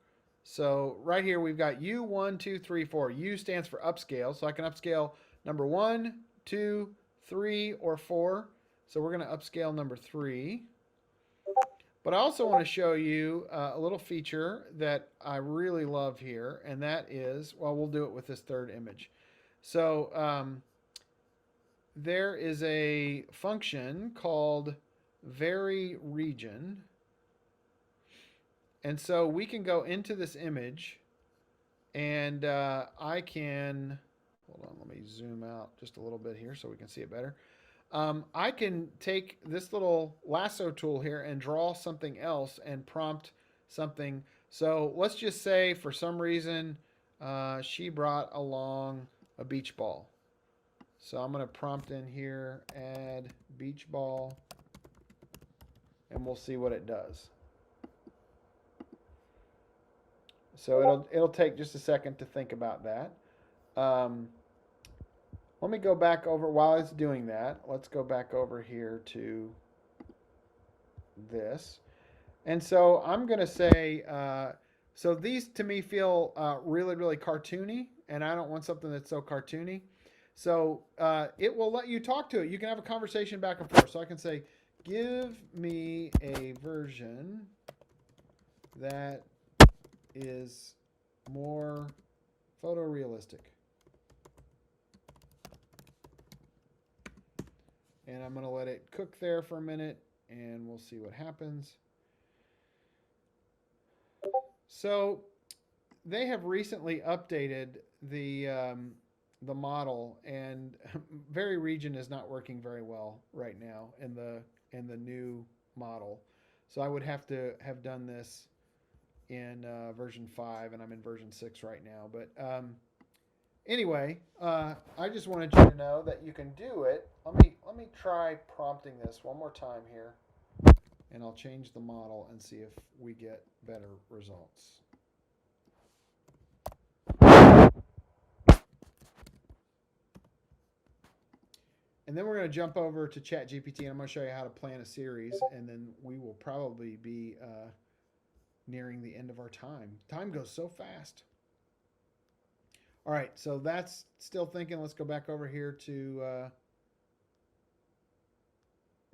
B: So right here we've got U, 1, 2, 3, 4. U stands for upscale. So I can upscale number 1, 2, 3, or 4. So we're going to upscale number 3. But I also want to show you a little feature that I really love here. And that is, well, we'll do it with this third image. So there is a function called vary region. And so we can go into this image and I can, hold on, let me zoom out just a little bit here so we can see it better. I can take this little lasso tool here and draw something else and prompt something. So let's just say for some reason she brought along a beach ball. So I'm going to prompt in here, add beach ball, and we'll see what it does. So it'll take just a second to think about that. Let me go back over, while it's doing that, let's go back over here to this. And so I'm going to say, so these to me feel really, really cartoony, and I don't want something that's so cartoony. So it will let you talk to it. You can have a conversation back and forth. So I can say, give me a version that is more photorealistic. And I'm going to let it cook there for a minute, and we'll see what happens. So they have recently updated the model, and Very Region is not working very well right now in the new model. So I would have to have done this in version 5, and I'm in version 6 right now. But anyway, I just wanted you to know that you can do it. Let me try prompting this one more time here, and I'll change the model and see if we get better results. And then we're going to jump over to ChatGPT, and I'm going to show you how to plan a series, and then we will probably be nearing the end of our time. Time goes so fast. All right, so that's still thinking. Let's go back over here to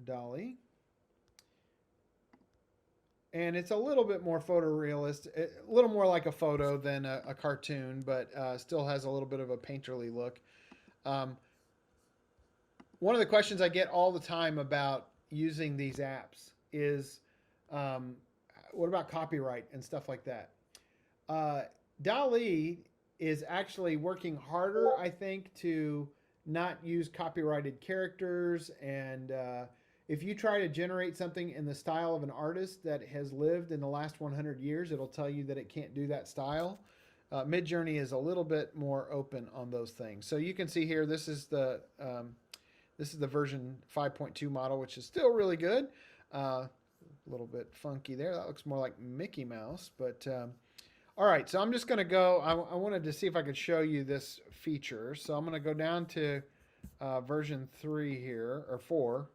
B: Dolly. And it's a little bit more photorealistic, a little more like a photo than a cartoon, but still has a little bit of a painterly look. One of the questions I get all the time about using these apps is, what about copyright and stuff like that? DALL-E is actually working harder, I think, to not use copyrighted characters. And if you try to generate something in the style of an artist that has lived in the last 100 years, it'll tell you that it can't do that style. Midjourney is a little bit more open on those things. So you can see here, this is the version 5.2 model, which is still really good. A little bit funky there. That looks more like Mickey Mouse. But all right, so I'm just going to go. I wanted to see if I could show you this feature. So I'm going to go down to version 3 here, or 4,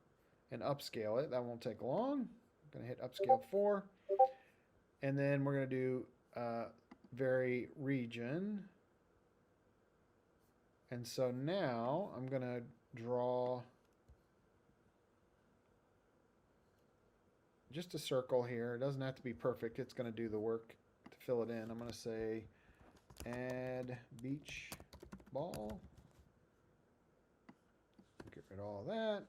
B: and upscale it. That won't take long. I'm going to hit upscale 4. And then we're going to do Very Region. And so now I'm going to draw just a circle here. It doesn't have to be perfect. It's going to do the work to fill it in. I'm going to say add beach ball. Get rid of all of that.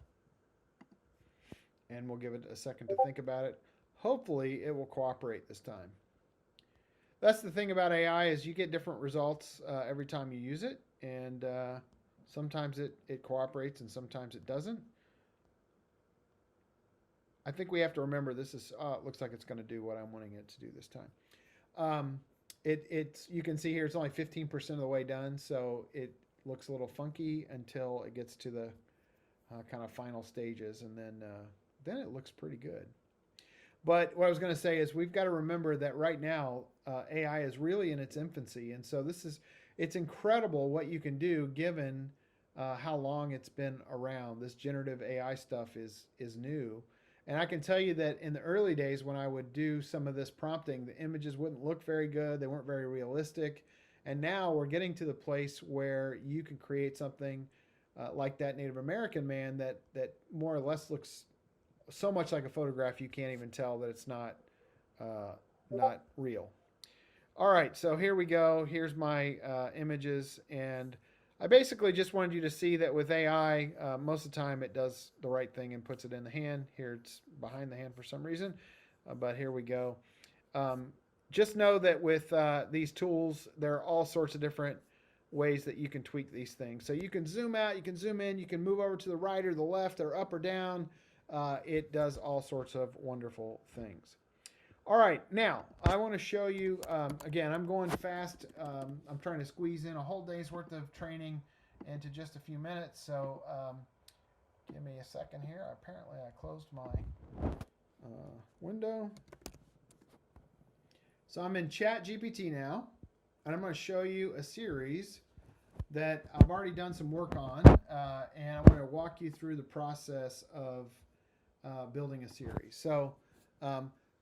B: And we'll give it a second to think about it. Hopefully it will cooperate this time. That's the thing about AI, is you get different results every time you use it. And sometimes it cooperates and sometimes it doesn't. I think we have to remember this is, it looks like it's going to do what I'm wanting it to do this time. You can see here it's only 15% of the way done, so it looks a little funky until it gets to the kind of final stages, and then it looks pretty good. But what I was going to say is we've got to remember that right now AI is really in its infancy, and so it's incredible what you can do given how long it's been around. This generative AI stuff is new. And I can tell you that in the early days when I would do some of this prompting, the images wouldn't look very good. They weren't very realistic. And now we're getting to the place where you can create something like that Native American man that more or less looks so much like a photograph you can't even tell that it's not real. All right, so here we go. Here's my images, and I basically just wanted you to see that with AI, most of the time it does the right thing and puts it in the hand. Here it's behind the hand for some reason, but here we go. Just know that with these tools, there are all sorts of different ways that you can tweak these things. So you can zoom out, you can zoom in, you can move over to the right or the left or up or down. It does all sorts of wonderful things. All right, now I want to show you, again, I'm going fast. I'm trying to squeeze in a whole day's worth of training into just a few minutes. So give me a second here. Apparently I closed my window. So I'm in ChatGPT now, and I'm going to show you a series that I've already done some work on, and I'm going to walk you through the process of building a series. So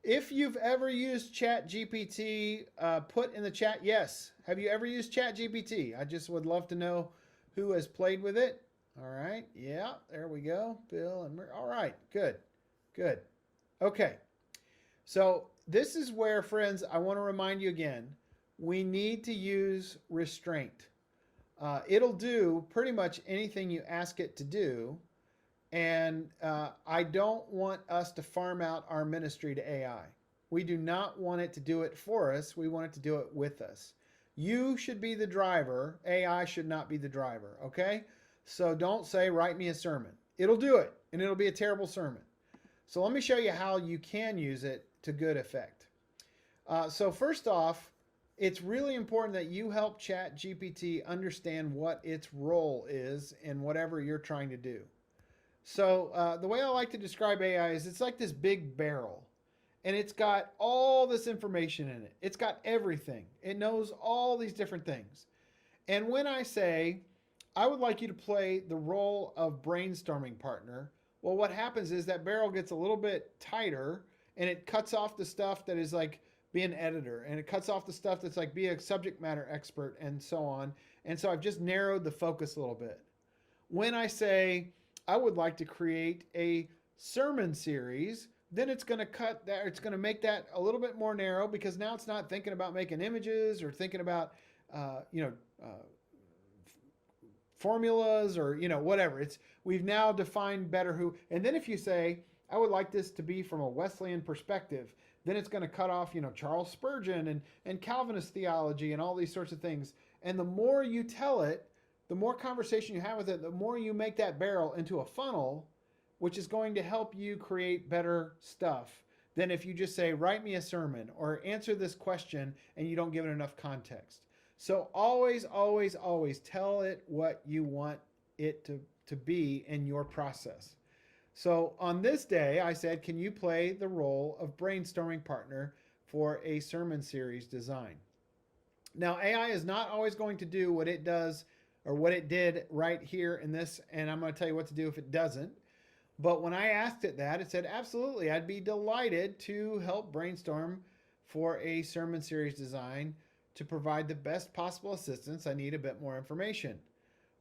B: if you've ever used ChatGPT, put in the chat, yes. Have you ever used ChatGPT? I just would love to know who has played with it? All right. Yeah, there we go. Bill and all right. Good. Good. Okay. So this is where, friends, I want to remind you again, we need to use restraint. It'll do pretty much anything you ask it to do. And I don't want us to farm out our ministry to AI. We do not want it to do it for us. We want it to do it with us. You should be the driver. AI should not be the driver, okay? So don't say, write me a sermon. It'll do it, and it'll be a terrible sermon. So let me show you how you can use it to good effect. So first off, it's really important that you help ChatGPT understand what its role is in whatever you're trying to do. So the way I like to describe AI is it's like this big barrel, and it's got all this information in it. It's got everything. It knows all these different things. And when I say, I would like you to play the role of brainstorming partner, well, what happens is that barrel gets a little bit tighter, and it cuts off the stuff that is like be an editor, and it cuts off the stuff that's like be a subject matter expert and so on. And so I've just narrowed the focus a little bit. When I say, I would like to create a sermon series, then it's going to cut that, it's going to make that a little bit more narrow, because now it's not thinking about making images or thinking about, formulas or, whatever. We've now defined better who, and then if you say, I would like this to be from a Wesleyan perspective, then it's going to cut off, Charles Spurgeon and Calvinist theology and all these sorts of things. And the more you tell it, the more conversation you have with it, the more you make that barrel into a funnel, which is going to help you create better stuff than if you just say, write me a sermon or answer this question and you don't give it enough context. So always, always, always tell it what you want it to be in your process. So on this day, I said, can you play the role of brainstorming partner for a sermon series design? Now, AI is not always going to do what it does or what it did right here in this, and I'm going to tell you what to do if it doesn't. But when I asked it that, it said, absolutely, I'd be delighted to help brainstorm for a sermon series design to provide the best possible assistance. I need a bit more information.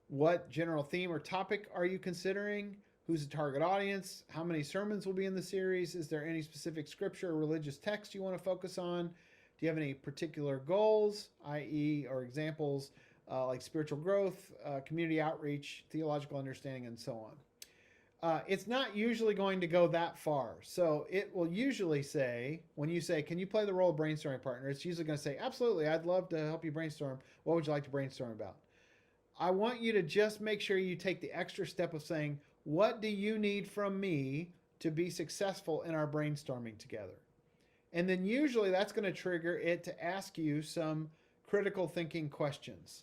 B: What general theme or topic are you considering? Who's the target audience? How many sermons will be in the series? Is there any specific scripture or religious text you want to focus on? Do you have any particular goals, i.e. or examples, like spiritual growth, community outreach, theological understanding, and so on? It's not usually going to go that far. So it will usually say, when you say, can you play the role of brainstorming partner? It's usually going to say, absolutely, I'd love to help you brainstorm. What would you like to brainstorm about? I want you to just make sure you take the extra step of saying, what do you need from me to be successful in our brainstorming together? And then usually that's going to trigger it to ask you some critical thinking questions.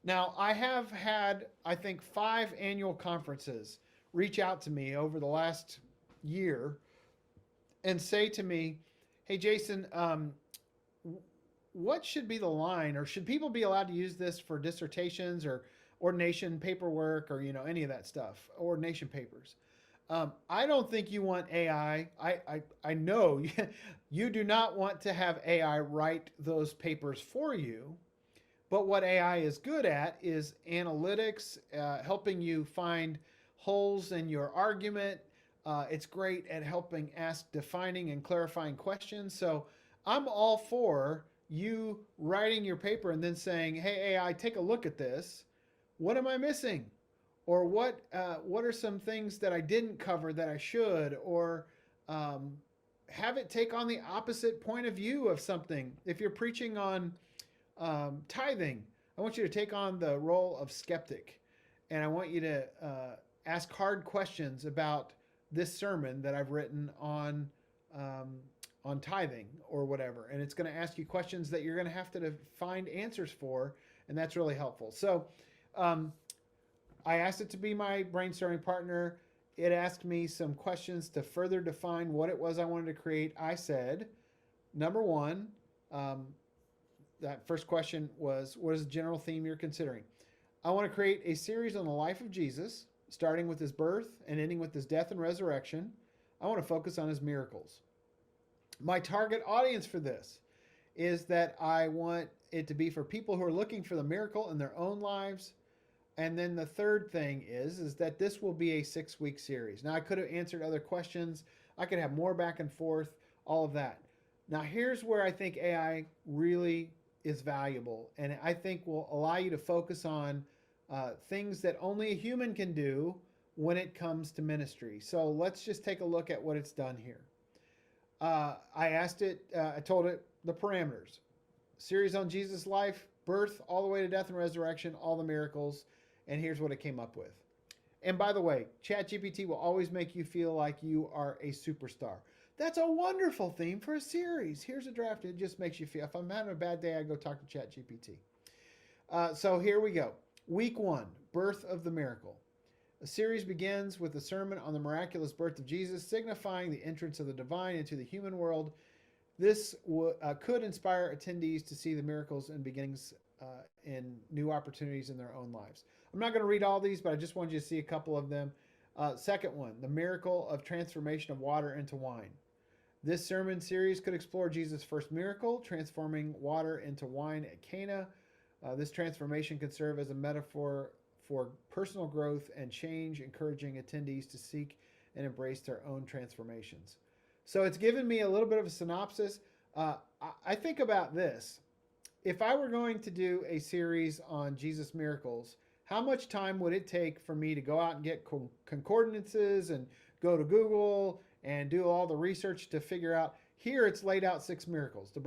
B: Now, I have had, I think, 5 annual conferences reach out to me over the last year and say to me, hey, Jason, what should be the line, or should people be allowed to use this for dissertations or ordination paperwork or, any of that stuff, ordination papers? I don't think you want AI. I know you do not want to have AI write those papers for you. But what AI is good at is analytics, helping you find holes in your argument. It's great at helping ask defining and clarifying questions. So I'm all for you writing your paper and then saying, hey, AI, take a look at this. What am I missing? Or what are some things that I didn't cover that I should? Or have it take on the opposite point of view of something. If you're preaching on tithing, I want you to take on the role of skeptic. And I want you to ask hard questions about this sermon that I've written on tithing or whatever. And it's going to ask you questions that you're going to have to find answers for. And that's really helpful. So I asked it to be my brainstorming partner. It asked me some questions to further define what it was I wanted to create. I said, number one, that first question was, what is the general theme you're considering? I want to create a series on the life of Jesus, starting with his birth and ending with his death and resurrection. I want to focus on his miracles. My target audience for this is that I want it to be for people who are looking for the miracle in their own lives, And then the third thing is that this will be a 6-week series. Now, I could have answered other questions. I could have more back and forth, all of that. Now, here's where I think AI really is valuable, and I think will allow you to focus on things that only a human can do when it comes to ministry. So let's just take a look at what it's done here. I told it the parameters. Series on Jesus' life, birth, all the way to death and resurrection, all the miracles, and here's what it came up with. And by the way, ChatGPT will always make you feel like you are a superstar. That's a wonderful theme for a series. Here's a draft. It just makes you feel. If I'm having a bad day, I go talk to ChatGPT. So here we go. Week 1, birth of the miracle. The series begins with a sermon on the miraculous birth of Jesus, signifying the entrance of the divine into the human world. This could inspire attendees to see the miracles and beginnings in new opportunities in their own lives. I'm not going to read all these, but I just wanted you to see a couple of them. Second one, the miracle of transformation of water into wine. This sermon series could explore Jesus' first miracle, transforming water into wine at Cana. This transformation could serve as a metaphor for personal growth and change, encouraging attendees to seek and embrace their own transformations. So it's given me a little bit of a synopsis. I think about this. If I were going to do a series on Jesus' miracles, how much time would it take for me to go out and get concordances and go to Google and do all the research to figure out? Here it's laid out 6 miracles. The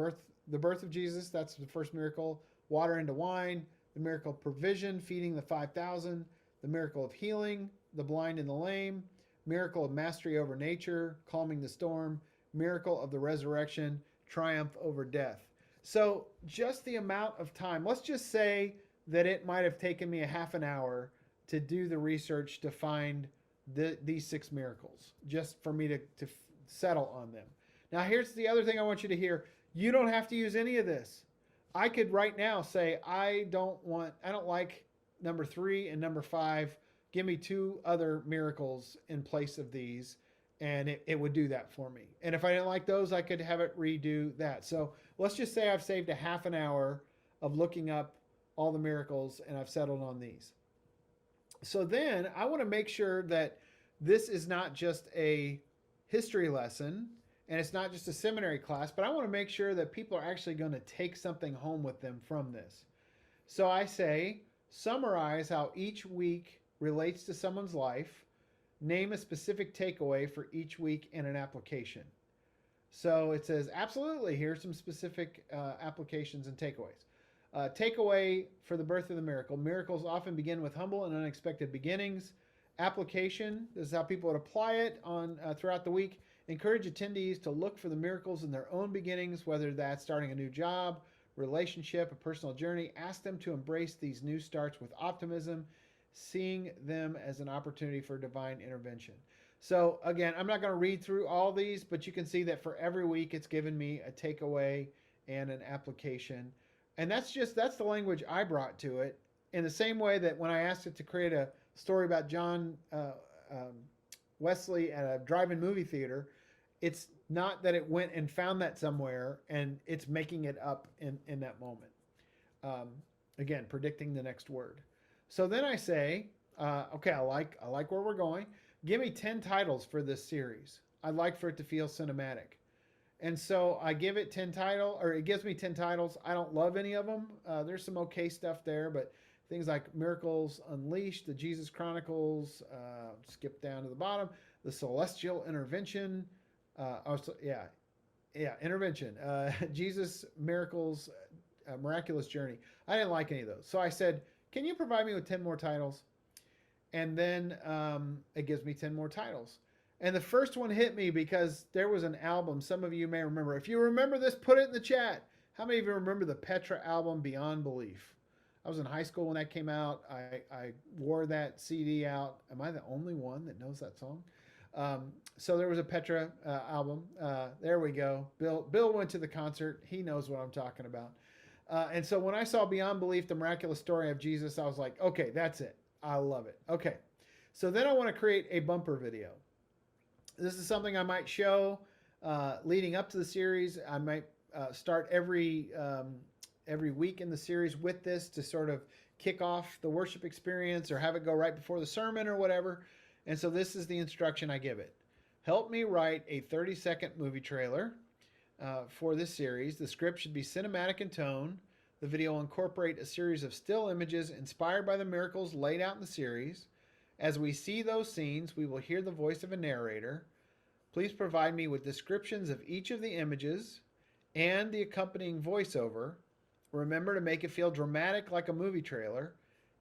B: birth of Jesus, that's the first miracle. Water into wine. The miracle of provision, feeding the 5,000. The miracle of healing, the blind and the lame. Miracle of mastery over nature, calming the storm. Miracle of the resurrection, triumph over death. So just the amount of time, let's just say that it might have taken me a half an hour to do the research to find these 6 miracles, just for me to settle on them. Now, here's the other thing I want you to hear. You don't have to use any of this. I could right now say, I don't like number 3 and number 5. Give me 2 other miracles in place of these, and it would do that for me. And if I didn't like those, I could have it redo that. So let's just say I've saved a half an hour of looking up all the miracles, and I've settled on these. So then I want to make sure that this is not just a history lesson and it's not just a seminary class, but I want to make sure that people are actually going to take something home with them from this. So I say, summarize how each week relates to someone's life. Name a specific takeaway for each week and an application. So it says, absolutely, here's some specific applications and takeaways. Takeaway for the birth of the miracle. Miracles often begin with humble and unexpected beginnings. Application, this is how people would apply it on throughout the week. Encourage attendees to look for the miracles in their own beginnings, whether that's starting a new job, relationship, a personal journey. Ask them to embrace these new starts with optimism, seeing them as an opportunity for divine intervention. So again, I'm not going to read through all these, but you can see that for every week it's given me a takeaway and an application. And that's the language I brought to it, in the same way that when I asked it to create a story about John Wesley at a drive-in movie theater, it's not that it went and found that somewhere and it's making it up in that moment. Again, predicting the next word. So then I say, okay, I like where we're going. Give me 10 titles for this series. I'd like for it to feel cinematic. And so I give it 10 it gives me 10 titles. I don't love any of them. There's some okay stuff there, but things like Miracles Unleashed, the Jesus Chronicles, skip down to the bottom, the Celestial Intervention, Intervention, Jesus Miracles, Miraculous Journey. I didn't like any of those. So I said, can you provide me with 10 more titles? And then it gives me 10 more titles. And the first one hit me because there was an album. Some of you may remember. If you remember this, put it in the chat. How many of you remember the Petra album, Beyond Belief? I was in high school when that came out. I wore that CD out. Am I the only one that knows that song? So there was a Petra album. There we go. Bill went to the concert. He knows what I'm talking about. And so when I saw Beyond Belief, the miraculous story of Jesus, I was like, okay, that's it. I love it. Okay. So then I want to create a bumper video. This is something I might show leading up to the series. I might start every week in the series with this to sort of kick off the worship experience or have it go right before the sermon or whatever. And so this is the instruction I give it. Help me write a 30-second movie trailer for this series. The script should be cinematic in tone. The video will incorporate a series of still images inspired by the miracles laid out in the series. As we see those scenes, we will hear the voice of a narrator. Please provide me with descriptions of each of the images and the accompanying voiceover. Remember to make it feel dramatic like a movie trailer.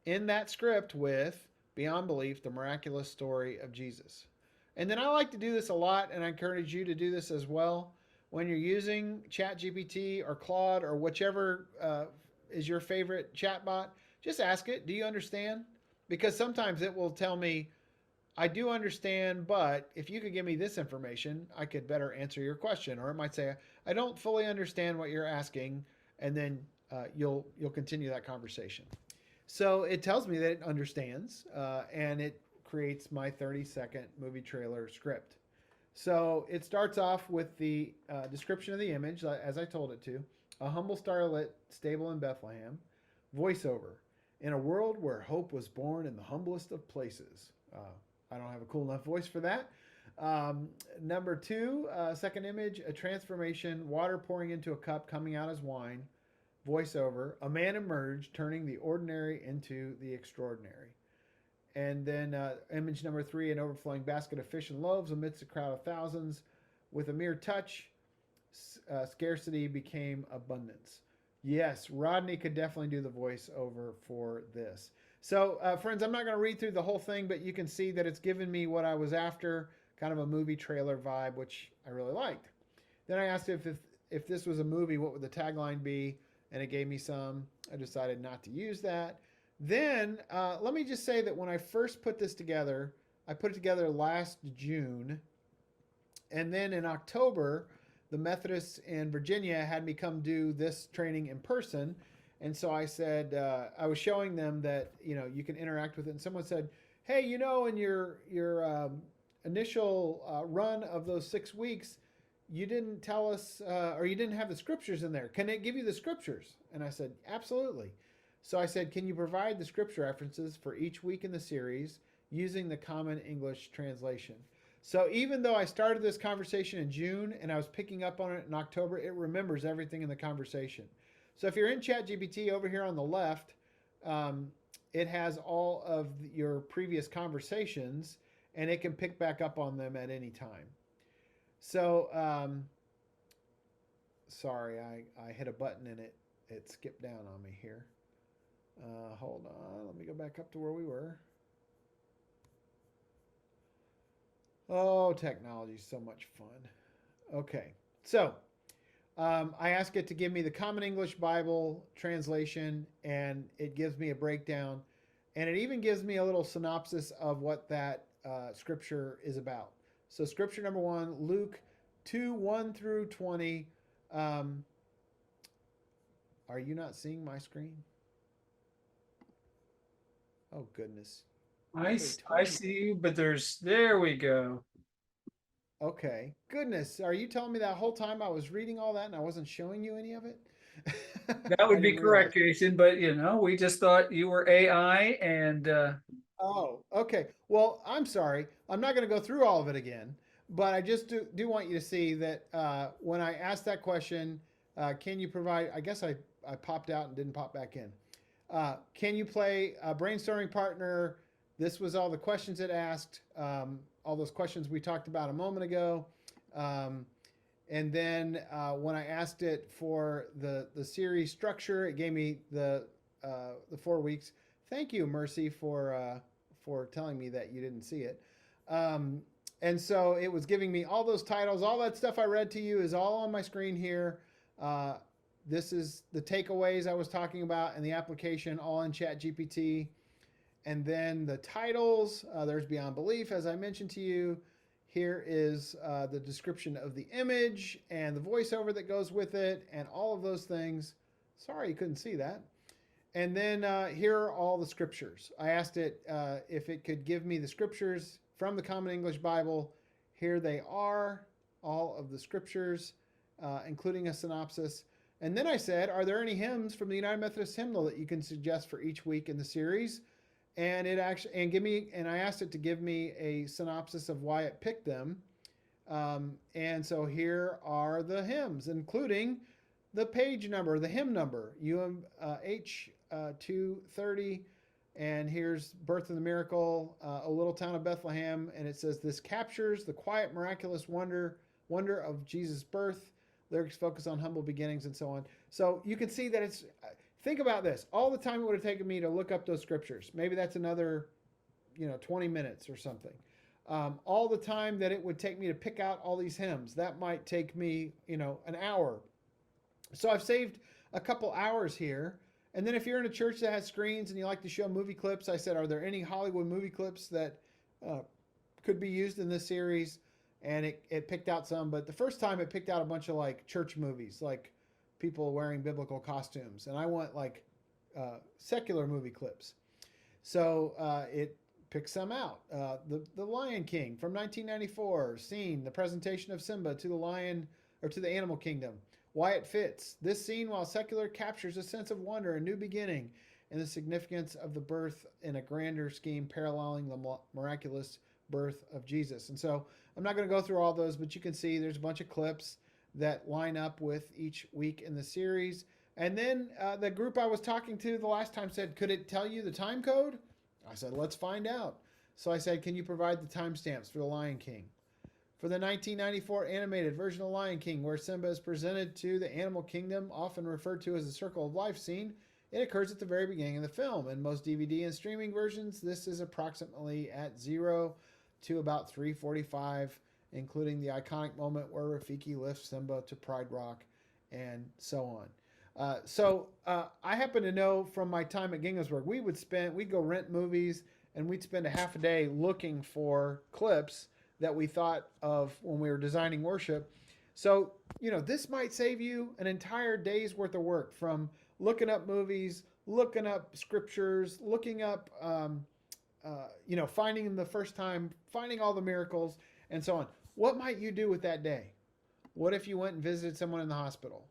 B: In that script with, beyond belief, the miraculous story of Jesus. And then I like to do this a lot, and I encourage you to do this as well. When you're using ChatGPT or Claude or whichever is your favorite chatbot, just ask it, do you understand? Because sometimes it will tell me, I do understand, but if you could give me this information, I could better answer your question. Or it might say, I don't fully understand what you're asking, and then you'll continue that conversation. So it tells me that it understands, and it creates my 30-second movie trailer script. So it starts off with the description of the image, as I told it to. A humble starlet stable in Bethlehem. Voiceover. In a world where hope was born in the humblest of places. I don't have a cool enough voice for that. Number 2, second image, a transformation, water pouring into a cup, coming out as wine. Voiceover, a man emerged, turning the ordinary into the extraordinary. And then image number 3, an overflowing basket of fish and loaves amidst a crowd of thousands. With a mere touch, scarcity became abundance. Yes, Rodney could definitely do the voiceover for this. So, friends, I'm not going to read through the whole thing, but you can see that it's given me what I was after, kind of a movie trailer vibe, which I really liked. Then I asked if this was a movie, what would the tagline be? And it gave me some. I decided not to use that. Then, let me just say that when I first put this together, I put it together last June. And then in October, the Methodists in Virginia had me come do this training in person. And so I said, I was showing them that, you can interact with it. And someone said, hey, in your initial run of those 6 weeks, you didn't tell us, or you didn't have the scriptures in there. Can it give you the scriptures? And I said, absolutely. So I said, can you provide the scripture references for each week in the series using the Common English Translation? So even though I started this conversation in June and I was picking up on it in October, it remembers everything in the conversation. So if you're in ChatGPT over here on the left, it has all of your previous conversations and it can pick back up on them at any time. So, sorry, I hit a button and it skipped down on me here. Hold on, let me go back up to where we were. Oh, technology is so much fun. Okay, so I ask it to give me the Common English Bible translation, and it gives me a breakdown, and it even gives me a little synopsis of what that scripture is about. So scripture number 1, Luke 2:1-20. Are you not seeing my screen? Oh, goodness.
A: I see you, but there we go.
B: Okay. Goodness. Are you telling me that whole time I was reading all that and I wasn't showing you any of it?
A: That would be correct, Jason, but we just thought you were AI and
B: Oh, okay. Well, I'm sorry. I'm not going to go through all of it again, but I just do want you to see that when I asked that question, can you provide, I guess I popped out and didn't pop back in. Can you play a brainstorming partner? This was all the questions it asked, all those questions we talked about a moment ago. And then when I asked it for the series structure, it gave me the 4 weeks. Thank you, Mercy, for telling me that you didn't see it. And so it was giving me all those titles. All that stuff I read to you is all on my screen here. This is the takeaways I was talking about and the application all in ChatGPT. And then the titles, there's Beyond Belief, as I mentioned to you. Here is the description of the image and the voiceover that goes with it and all of those things. Sorry you couldn't see that. And then here are all the scriptures. I asked it if it could give me the scriptures from the Common English Bible. Here they are, all of the scriptures, including a synopsis. And then I said, are there any hymns from the United Methodist Hymnal that you can suggest for each week in the series? And I asked it to give me a synopsis of why it picked them. And so here are the hymns, including the page number, the hymn number, UMH 230. And here's Birth of the Miracle, A Little Town of Bethlehem. And it says, this captures the quiet, miraculous wonder of Jesus' birth. Lyrics focus on humble beginnings and so on. So you can see that it's, think about this. All the time it would have taken me to look up those scriptures. Maybe that's another, 20 minutes or something. All the time that it would take me to pick out all these hymns, that might take me, an hour. So I've saved a couple hours here. And then if you're in a church that has screens and you like to show movie clips, I said, are there any Hollywood movie clips that could be used in this series? And it picked out some, but the first time it picked out a bunch of like church movies, like people wearing biblical costumes. And I want like secular movie clips. So it picked some out. The Lion King from 1994, scene, the presentation of Simba to the animal kingdom. Why it fits. This scene, while secular, captures a sense of wonder, a new beginning, and the significance of the birth in a grander scheme paralleling the miraculous birth of Jesus. And so I'm not going to go through all those, but you can see there's a bunch of clips that line up with each week in the series. And then the group I was talking to the last time said, could it tell you the time code? I said, let's find out. So I said, can you provide the timestamps for the Lion King? For the 1994 animated version of Lion King, where Simba is presented to the animal kingdom, often referred to as the Circle of Life scene, it occurs at the very beginning of the film. In most DVD and streaming versions, this is approximately at 0 to about 3:45, including the iconic moment where Rafiki lifts Simba to Pride Rock and so on. I happen to know from my time at Ginghamsburg, we'd go rent movies and we'd spend a half a day looking for clips that we thought of when we were designing worship. So, this might save you an entire day's worth of work, from looking up movies, looking up scriptures, looking up, finding them the first time, finding all the miracles, and so on. What might you do with that day? What if you went and visited someone in the hospital?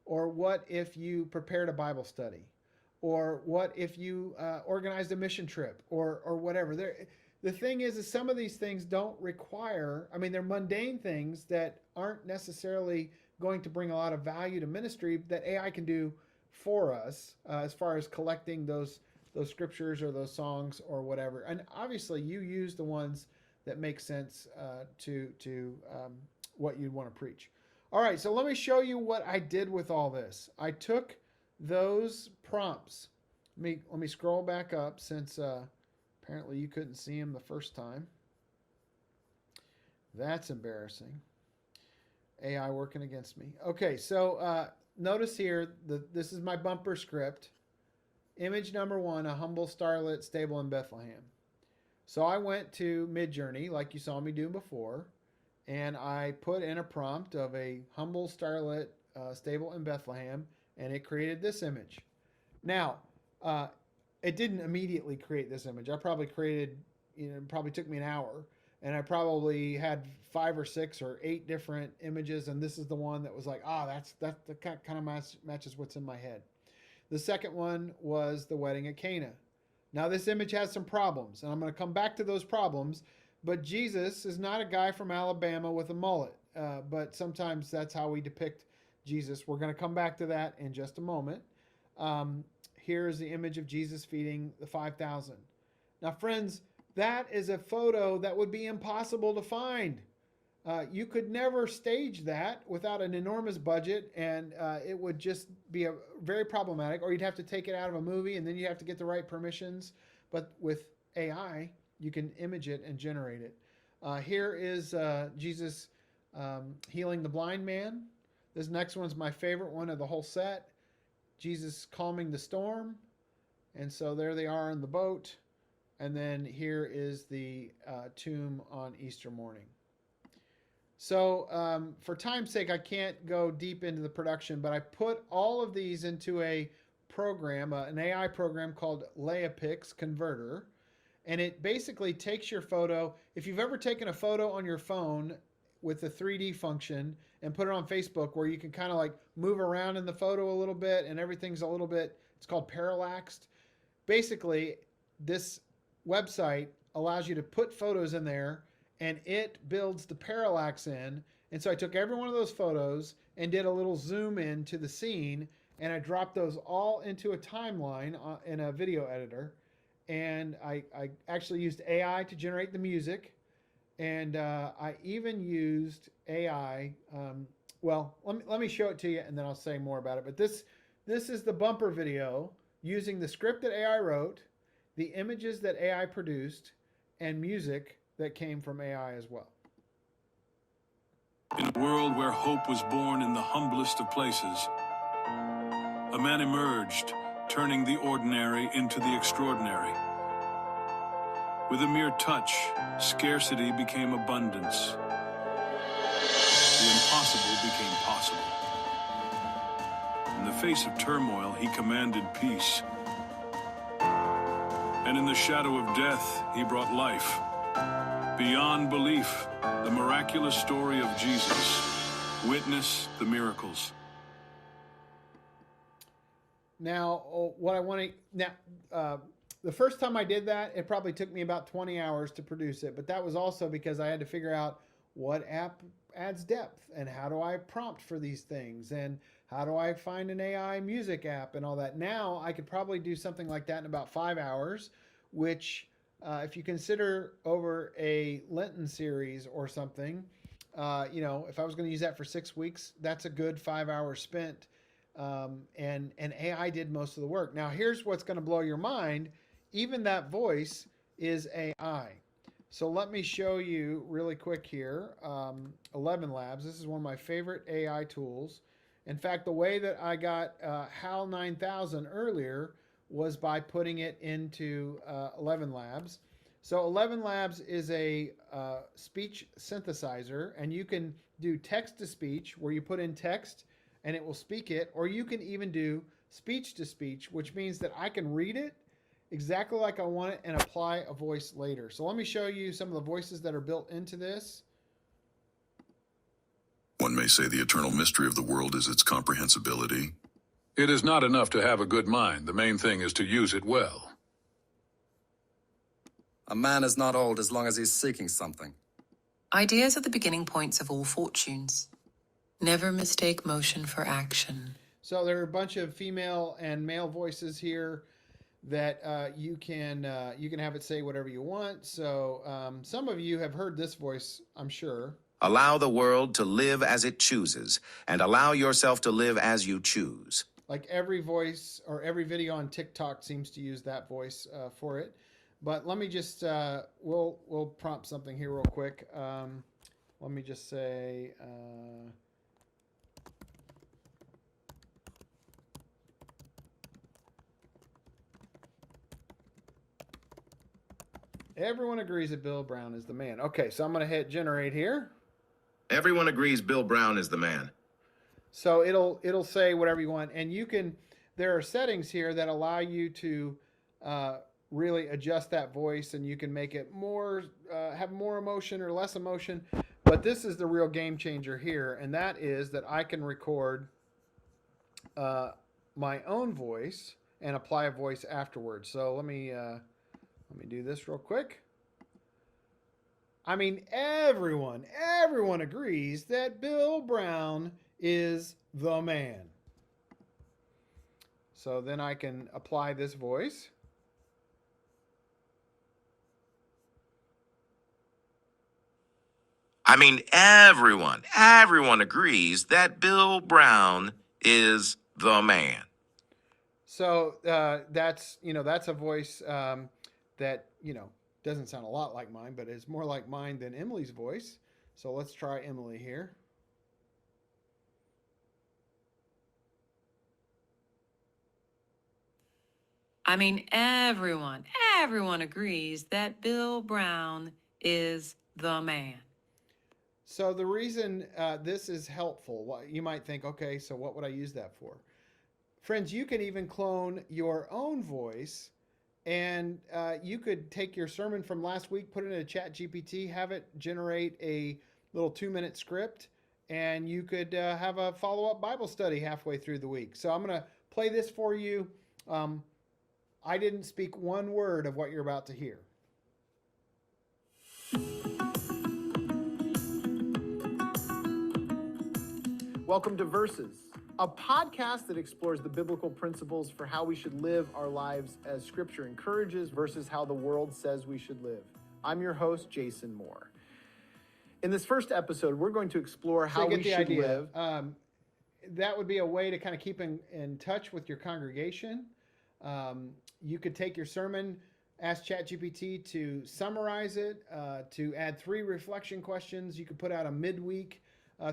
B: Or what if you prepared a Bible study? Or what if you organized a mission trip, or whatever? The thing is some of these things don't require, they're mundane things that aren't necessarily going to bring a lot of value to ministry that AI can do for us as far as collecting those scriptures or those songs or whatever. And obviously you use the ones that make sense to what you'd want to preach. All right, so let me show you what I did with all this. I took those prompts. Let me scroll back up, since apparently you couldn't see them the first time. That's embarrassing. AI working against me. Okay, so notice here, this is my bumper script. Image number 1, a humble starlet stable in Bethlehem. So I went to Midjourney, like you saw me do before, and I put in a prompt of a humble starlet stable in Bethlehem, and it created this image. Now, it didn't immediately create this image. I probably created, it probably took me an hour, and I probably had 5 or 6 or 8 different images, and this is the one that was like, that's the kind of matches what's in my head. The second one was the wedding at Cana. Now this image has some problems, and I'm going to come back to those problems, but Jesus is not a guy from Alabama with a mullet, but sometimes that's how we depict Jesus. We're going to come back to that in just a moment. Here is the image of Jesus feeding the 5,000. Now, friends, that is a photo that would be impossible to find. You could never stage that without an enormous budget, and it would just be very problematic, or you'd have to take it out of a movie, and then you have to get the right permissions. But with AI, you can image it and generate it. Here is Jesus healing the blind man. This next one's my favorite one of the whole set. Jesus calming the storm. And so there they are in the boat. And then here is the tomb on Easter morning. So for time's sake, I can't go deep into the production, but I put all of these into a program, an AI program called Leapix Converter. And it basically takes your photo. If you've ever taken a photo on your phone with the 3D function and put it on Facebook where you can kind of like move around in the photo a little bit and everything's a little bit, it's called parallaxed. Basically, this website allows you to put photos in there and it builds the parallax in. And so I took every one of those photos and did a little zoom in to the scene, and I dropped those all into a timeline in a video editor. And I actually used AI to generate the music. And I even used AI. Well, let me show it to you and then I'll say more about it. But this is the bumper video using the script that AI wrote, the images that AI produced, and music that came from AI as well.
H: In a world where hope was born in the humblest of places, a man emerged, turning the ordinary into the extraordinary. With a mere touch, scarcity became abundance. The impossible became possible. In the face of turmoil, he commanded peace. And in the shadow of death, he brought life. Beyond belief, the miraculous story of Jesus. Witness the miracles.
B: Now, what I want to now, the first time I did that, it probably took me about 20 hours to produce it, but that was also because I had to figure out what app adds depth and how do I prompt for these things and how do I find an AI music app and all that. Now I could probably do something like that in about 5 hours, which if you consider over a Lenten series or something, if I was going to use that for 6 weeks, that's a good 5 hours spent. And AI did most of the work. Now here's what's going to blow your mind. Even that voice is AI. So let me show you really quick here. 11 Labs. This is one of my favorite AI tools. In fact, the way that I got HAL 9000 earlier was by putting it into 11 Labs. So 11 Labs is a speech synthesizer, and you can do text to speech where you put in text and it will speak it, or you can even do speech to speech, which means that I can read it exactly like I want it and apply a voice later. So let me show you some of the voices that are built into this.
I: One may say the eternal mystery of the world is its comprehensibility.
H: It is not enough to have a good mind. The main thing is to use it well.
J: A man is not old as long as he's seeking something.
K: Ideas are the beginning points of all fortunes. Never mistake motion for action.
B: So there are a bunch of female and male voices here that you can have it say whatever you want. So some of you have heard this voice, I'm sure.
L: Allow the world to live as it chooses, and allow yourself to live as you choose.
B: Like every voice or every video on TikTok seems to use that voice for it. But let me just, we'll prompt something here real quick. Let me just say, everyone agrees that Bill Brown is the man. Okay, so I'm going to hit generate here.
L: Everyone agrees Bill Brown is the man.
B: So it'll say whatever you want, and you can. There are settings here that allow you to really adjust that voice, and you can make it more have more emotion or less emotion. But this is the real game changer here, and that is that I can record my own voice and apply a voice afterwards. So let me do this real quick. I mean, everyone agrees that Bill Brown is the man. So then I can apply this voice.
L: I mean, everyone agrees that Bill Brown is the man.
B: So that's a voice that doesn't sound a lot like mine, but is more like mine than Emily's voice. So let's try Emily here.
K: I mean, everyone agrees that Bill Brown is the man.
B: So the reason this is helpful, you might think, okay, so what would I use that for? Friends, you can even clone your own voice, and you could take your sermon from last week, put it in a chat GPT, have it generate a little 2-minute script, and you could have a follow-up Bible study halfway through the week. So I'm going to play this for you. I didn't speak one word of what you're about to hear. Welcome to Verses, a podcast that explores the biblical principles for how we should live our lives as Scripture encourages versus how the world says we should live. I'm your host, Jason Moore. In this first episode, we're going to explore how we should live. That would be a way to kind of keep in touch with your congregation. You could take your sermon, ask ChatGPT to summarize it, to add 3 reflection questions. You could put out a midweek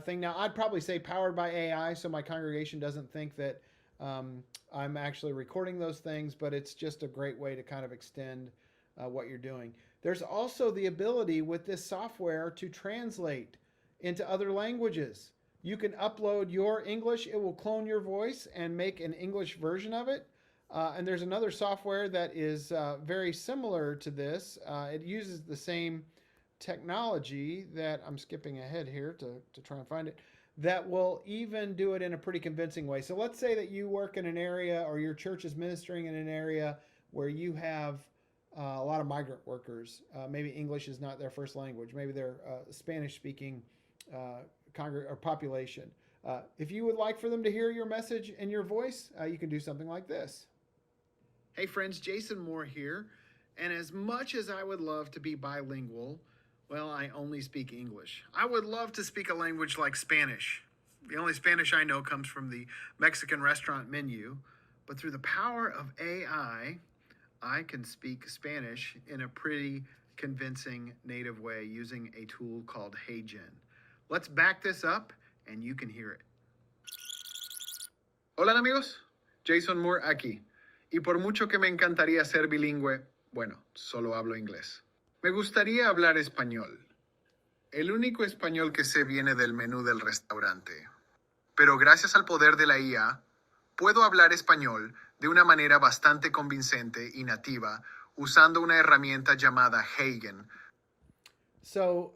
B: thing. Now, I'd probably say powered by AI, so my congregation doesn't think that I'm actually recording those things, but it's just a great way to kind of extend what you're doing. There's also the ability with this software to translate into other languages. You can upload your English, it will clone your voice and make an English version of it. And there's another software that is very similar to this. It uses the same technology that I'm skipping ahead here to try and find it, that will even do it in a pretty convincing way. So let's say that you work in an area, or your church is ministering in an area where you have a lot of migrant workers. Maybe English is not their first language. Maybe they're Spanish-speaking population. If you would like for them to hear your message in your voice, you can do something like this. Hey friends, Jason Moore here. And as much as I would love to be bilingual, well, I only speak English. I would love to speak a language like Spanish. The only Spanish I know comes from the Mexican restaurant menu. But through the power of AI, I can speak Spanish in a pretty convincing native way using a tool called HeyGen. Let's back this up and you can hear it. Hola amigos, Jason Moore aquí. Y por mucho que me encantaría ser bilingüe, bueno, solo hablo inglés. Me gustaría hablar español. El único español que sé viene del menú del restaurante. Pero gracias al poder de la IA, puedo hablar español de una manera bastante convincente y nativa usando una herramienta llamada HeyGen. So,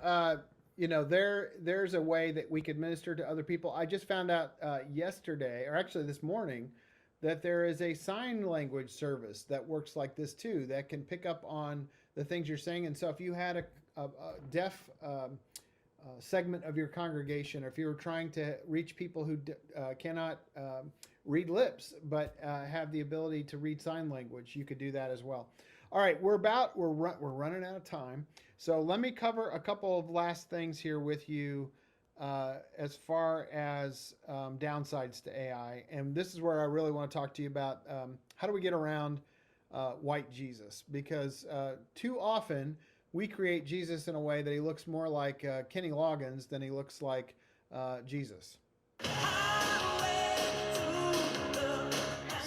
B: there's a way that we could minister to other people. I just found out yesterday, or actually this morning, that there is a sign language service that works like this too, that can pick up on the things you're saying. And so if you had a deaf segment of your congregation, or if you were trying to reach people who cannot read lips, but have the ability to read sign language, you could do that as well. All right, we're running out of time. So let me cover a couple of last things here with you as far as downsides to AI. And this is where I really want to talk to you about how do we get around white Jesus? Because too often we create Jesus in a way that he looks more like Kenny Loggins than he looks like Jesus.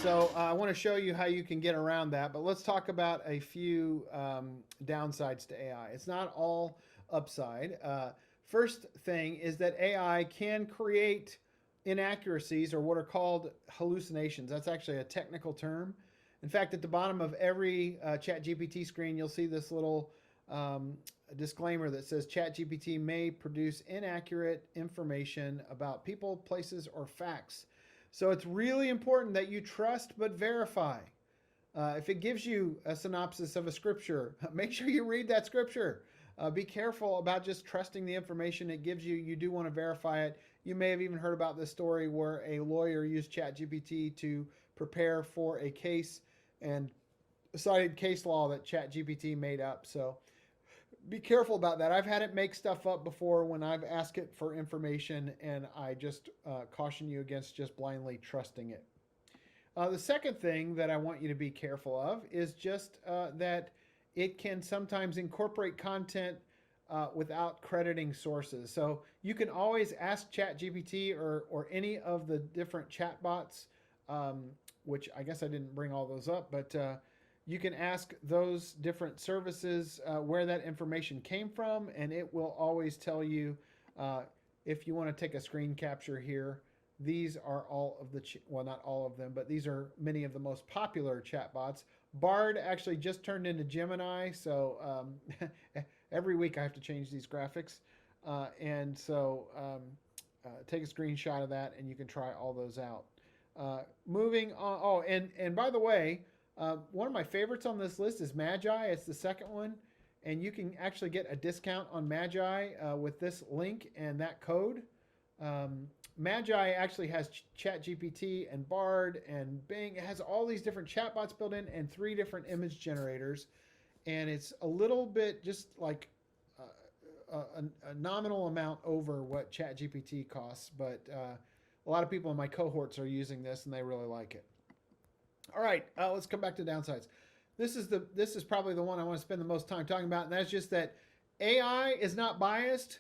B: So I want to show you how you can get around that, but let's talk about a few downsides to AI. It's not all upside. First thing is that AI can create inaccuracies, or what are called hallucinations. That's actually a technical term. In fact, at the bottom of every ChatGPT screen, you'll see this little disclaimer that says ChatGPT may produce inaccurate information about people, places, or facts. So it's really important that you trust but verify. If it gives you a synopsis of a scripture, make sure you read that scripture. Be careful about just trusting the information it gives you. You do want to verify it. You may have even heard about this story where a lawyer used ChatGPT to prepare for a case and cited case law that ChatGPT made up. So be careful about that. I've had it make stuff up before when I've asked it for information, and I just caution you against just blindly trusting it. The second thing that I want you to be careful of is just that it can sometimes incorporate content without crediting sources. So you can always ask ChatGPT or any of the different chatbots, which I guess I didn't bring all those up, but you can ask those different services where that information came from, and it will always tell you if you want to take a screen capture here. These are all of the, well, not all of them, but these are many of the most popular chatbots. Bard actually just turned into Gemini, so every week I have to change these graphics. And so take a screenshot of that and you can try all those out. Moving on. Oh, and by the way, one of my favorites on this list is Magi. It's the second one. And you can actually get a discount on Magi with this link and that code. Magi actually has ChatGPT and Bard and Bing. It has all these different chatbots built in and 3 different image generators. And it's a little bit just like a nominal amount over what ChatGPT costs. But a lot of people in my cohorts are using this and they really like it. All right, let's come back to downsides. This is probably the one I want to spend the most time talking about, and that's just that AI is not biased,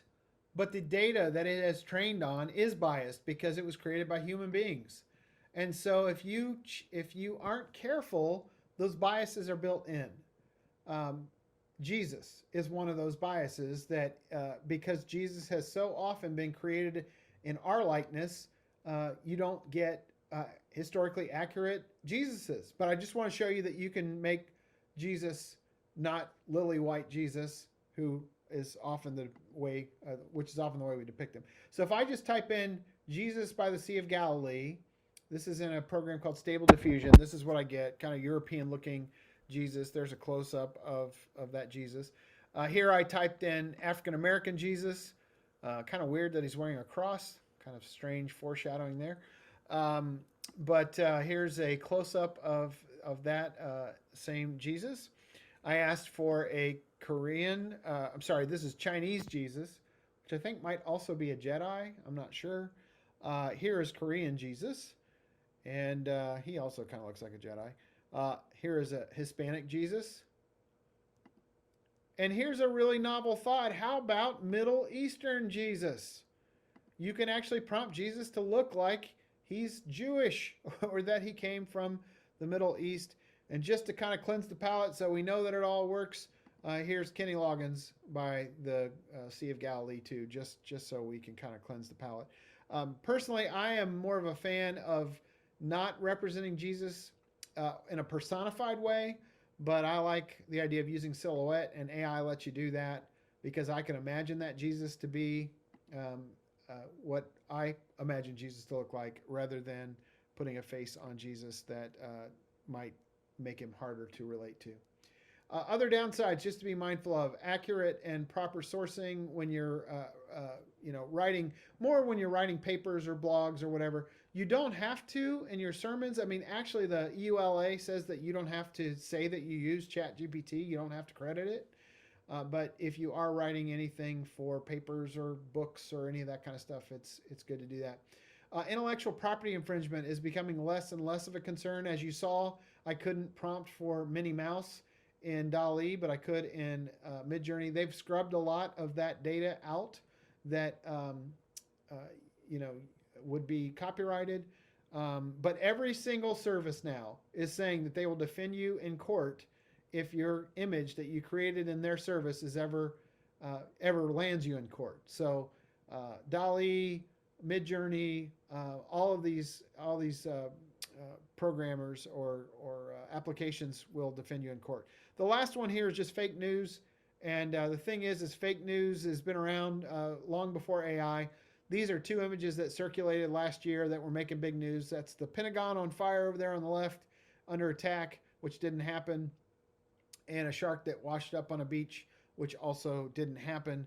B: but the data that it has trained on is biased because it was created by human beings. And so if you aren't careful, those biases are built in. Jesus is one of those biases that because Jesus has so often been created in our likeness, you don't get historically accurate Jesuses. But I just want to show you that you can make Jesus not lily white Jesus, who is often the way, which is often the way we depict him. So if I just type in Jesus by the Sea of Galilee, this is in a program called Stable Diffusion. This is what I get, kind of European looking Jesus. There's a close up of that Jesus. Here I typed in African American Jesus. Kind of weird that he's wearing a cross. Kind of strange foreshadowing there. But here's a close-up of that same Jesus. I asked for a Korean, this is Chinese Jesus, which I think might also be a Jedi. I'm not sure. Here is Korean Jesus, and he also kind of looks like a Jedi. Here is a Hispanic Jesus. And here's a really novel thought. How about Middle Eastern Jesus? You can actually prompt Jesus to look like he's Jewish or that he came from the Middle East. And just to kind of cleanse the palate so we know that it all works, here's Kenny Loggins by the Sea of Galilee too, just so we can kind of cleanse the palate. Personally, I am more of a fan of not representing Jesus in a personified way, but I like the idea of using silhouette, and AI lets you do that because I can imagine that Jesus to be what I imagine Jesus to look like, rather than putting a face on Jesus that might make him harder to relate to. Other downsides, just to be mindful of: accurate and proper sourcing when you're writing, more when you're writing papers or blogs or whatever. You don't have to in your sermons. I mean, actually the EULA says that you don't have to say that you use ChatGPT. You don't have to credit it. But if you are writing anything for papers or books or any of that kind of stuff, it's good to do that. Intellectual property infringement is becoming less and less of a concern. As you saw, I couldn't prompt for Minnie Mouse in DALL-E, but I could in Midjourney. They've scrubbed a lot of that data out that would be copyrighted. But every single service now is saying that they will defend you in court if your image that you created in their service is ever lands you in court. So DALL-E, Midjourney, all these programmers or applications will defend you in court. The last one here is just fake news. And the thing is fake news has been around long before AI. These are 2 images that circulated last year that were making big news. That's the Pentagon on fire over there on the left, under attack, which didn't happen, and a shark that washed up on a beach, which also didn't happen.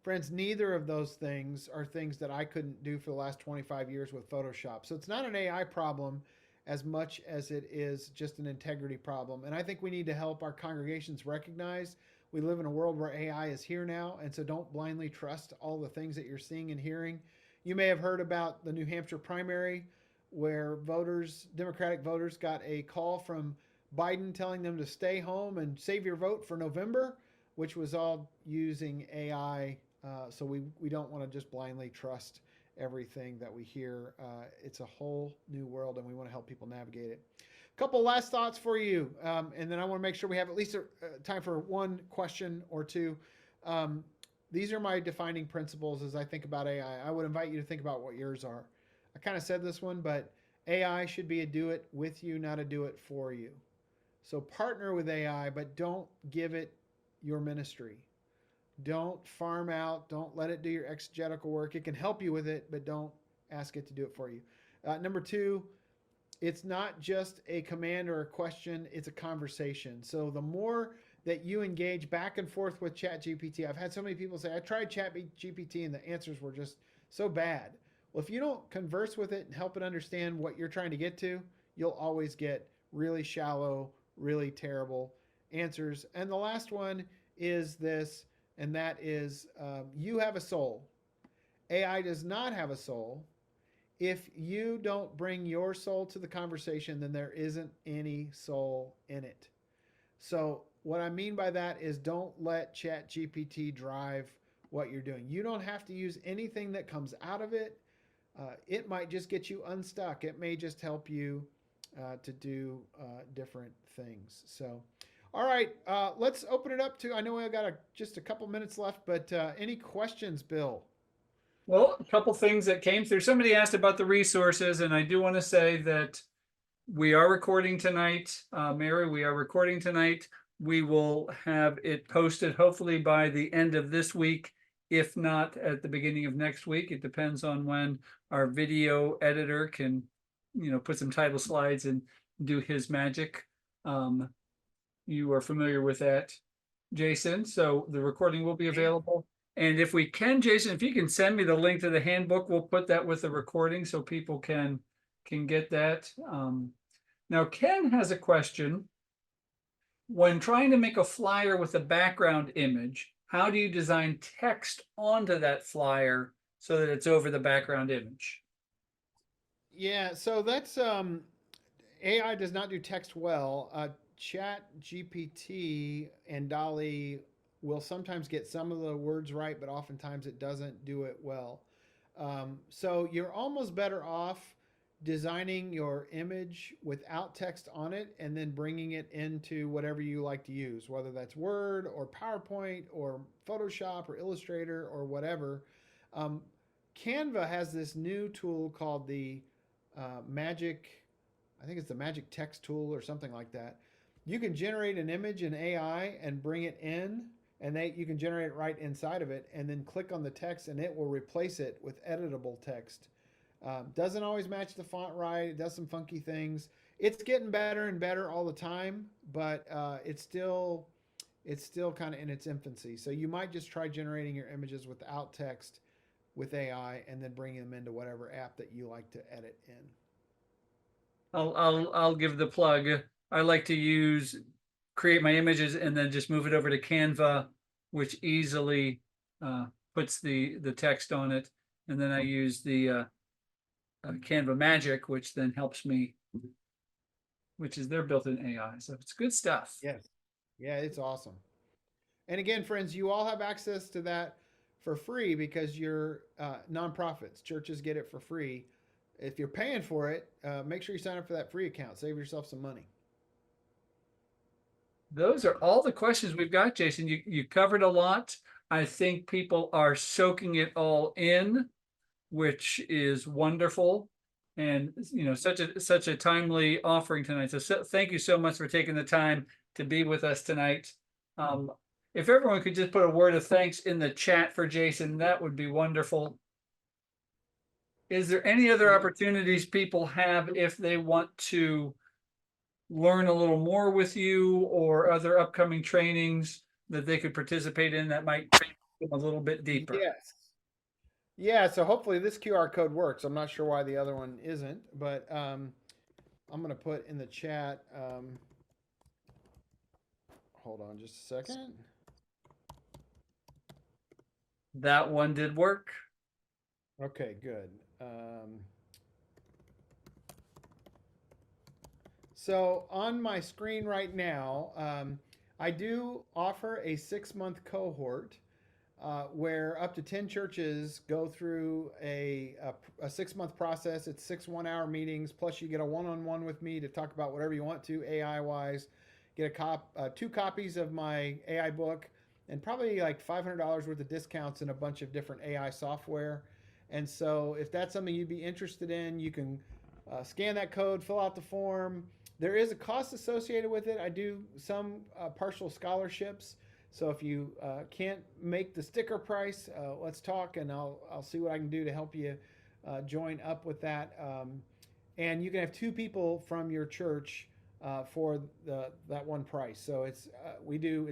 B: Friends, neither of those things are things that I couldn't do for the last 25 years with Photoshop. So it's not an AI problem as much as it is just an integrity problem. And I think we need to help our congregations recognize we live in a world where AI is here now, and so don't blindly trust all the things that you're seeing and hearing. You may have heard about the New Hampshire primary, where Democratic voters got a call from Biden telling them to stay home and save your vote for November, which was all using AI. So we don't want to just blindly trust everything that we hear. It's a whole new world, and we want to help people navigate it. A couple last thoughts for you, and then I want to make sure we have at least time for one question or two. These are my defining principles as I think about AI. I would invite you to think about what yours are. I kind of said this one, but AI should be a do it with you, not a do it for you. So partner with AI, but don't give it your ministry. Don't farm out. Don't let it do your exegetical work. It can help you with it, but don't ask it to do it for you. Number two, it's not just a command or a question, it's a conversation. So the more that you engage back and forth with ChatGPT, I've had so many people say, I tried ChatGPT and the answers were just so bad. Well, if you don't converse with it and help it understand what you're trying to get to, you'll always get really shallow, really terrible answers. And the last one is this, and that is you have a soul. AI does not have a soul. If you don't bring your soul to the conversation, then there isn't any soul in it. So, what I mean by that is don't let ChatGPT drive what you're doing. You don't have to use anything that comes out of it. It might just get you unstuck. It may just help you to do different things. So, all right, let's open it up to. I know I've got just a couple minutes left, but any questions, Bill?
A: Well, a couple things that came through. Somebody asked about the resources, and I do want to say that we are recording tonight. Mary, we are recording tonight. We will have it posted hopefully by the end of this week, if not at the beginning of next week. It depends on when our video editor can, put some title slides and do his magic. You are familiar with that, Jason. So the recording will be available. And if we can, Jason, if you can send me the link to the handbook, we'll put that with the recording so people can get that. Now, Ken has a question. When trying to make a flyer with a background image, how do you design text onto that flyer so that it's over the background image?
B: Yeah, so that's AI does not do text well. Chat GPT and Dolly will sometimes get some of the words right, but oftentimes it doesn't do it well. So you're almost better off designing your image without text on it and then bringing it into whatever you like to use, whether that's Word or PowerPoint or Photoshop or Illustrator or whatever. Canva has this new tool called the Magic, I think it's the Magic Text tool or something like that. You can generate an image in AI and bring it in, and you can generate it right inside of it, and then click on the text, and it will replace it with editable text. Doesn't always match the font right. It does some funky things. It's getting better and better all the time, but it's still kind of in its infancy. So you might just try generating your images without text with AI, and then bringing them into whatever app that you like to edit in.
A: I'll give the plug. I like to create my images and then just move it over to Canva, which easily puts the text on it. And then I use the Canva Magic, which then helps me, which is their built-in AI. So it's good stuff.
B: Yes. Yeah, it's awesome. And again, friends, you all have access to that for free because you're nonprofits. Churches get it for free. If you're paying for it, make sure you sign up for that free account. Save yourself some money.
A: Those are all the questions we've got, Jason. You covered a lot. I think people are soaking it all in, which is wonderful. And such a timely offering tonight. So thank you so much for taking the time to be with us tonight. If everyone could just put a word of thanks in the chat for Jason, that would be wonderful. Is there any other opportunities people have if they want to learn a little more with you or other upcoming trainings that they could participate in that might take them a little bit deeper?
B: Yes. Yeah, so hopefully this QR code works. I'm not sure why the other one isn't, but I'm going to put in the chat. Hold on just a second.
A: That one did work.
B: Okay, good. So on my screen right now, I do offer a 6-month cohort where up to 10 churches go through a 6-month process. It's 6 1-hour meetings, plus you get a one-on-one with me to talk about whatever you want to AI-wise. Get 2 copies of my AI book and probably like $500 worth of discounts in a bunch of different AI software. And so if that's something you'd be interested in, you can scan that code, fill out the form. There is a cost associated with it. I do some partial scholarships. So if you can't make the sticker price, let's talk, and I'll see what I can do to help you join up with that. And you can have 2 people from your church for that one price. So it's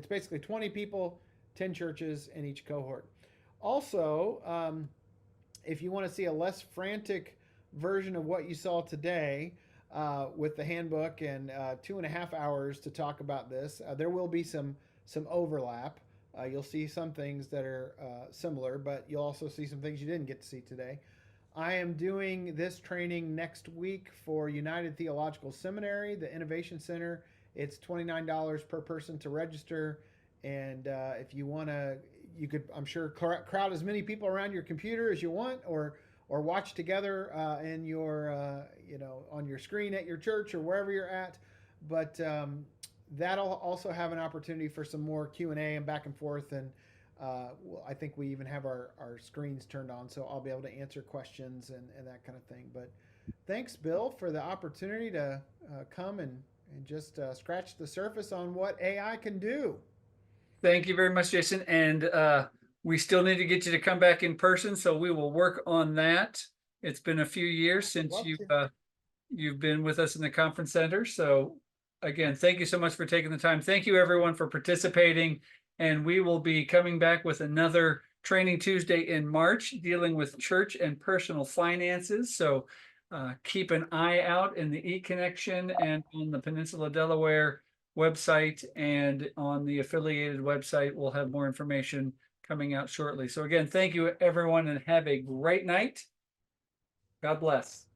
B: basically 20 people, 10 churches in each cohort. Also, if you want to see a less frantic version of what you saw today with the handbook and 2.5 hours to talk about this, there will be some overlap. You'll see some things that are similar, but you'll also see some things you didn't get to see today. I am doing this training next week for United Theological Seminary, the Innovation Center. It's $29 per person to register. And if you want to, you could, I'm sure, crowd as many people around your computer as you want, or watch together in your, on your screen at your church or wherever you're at. But that'll also have an opportunity for some more Q&A and back and forth. And I think we even have our screens turned on, so I'll be able to answer questions and that kind of thing. But thanks, Bill, for the opportunity to come and just scratch the surface on what AI can do.
A: Thank you very much, Jason. And we still need to get you to come back in person, so we will work on that. It's been a few years since you've been with us in the conference center. So again, thank you so much for taking the time. Thank you, everyone, for participating. And we will be coming back with another Training Tuesday in March, dealing with church and personal finances. So keep an eye out in the eConnection and on the Peninsula Delaware website, and on the affiliated website. We'll have more information coming out shortly. So again, thank you, everyone, and have a great night. God bless.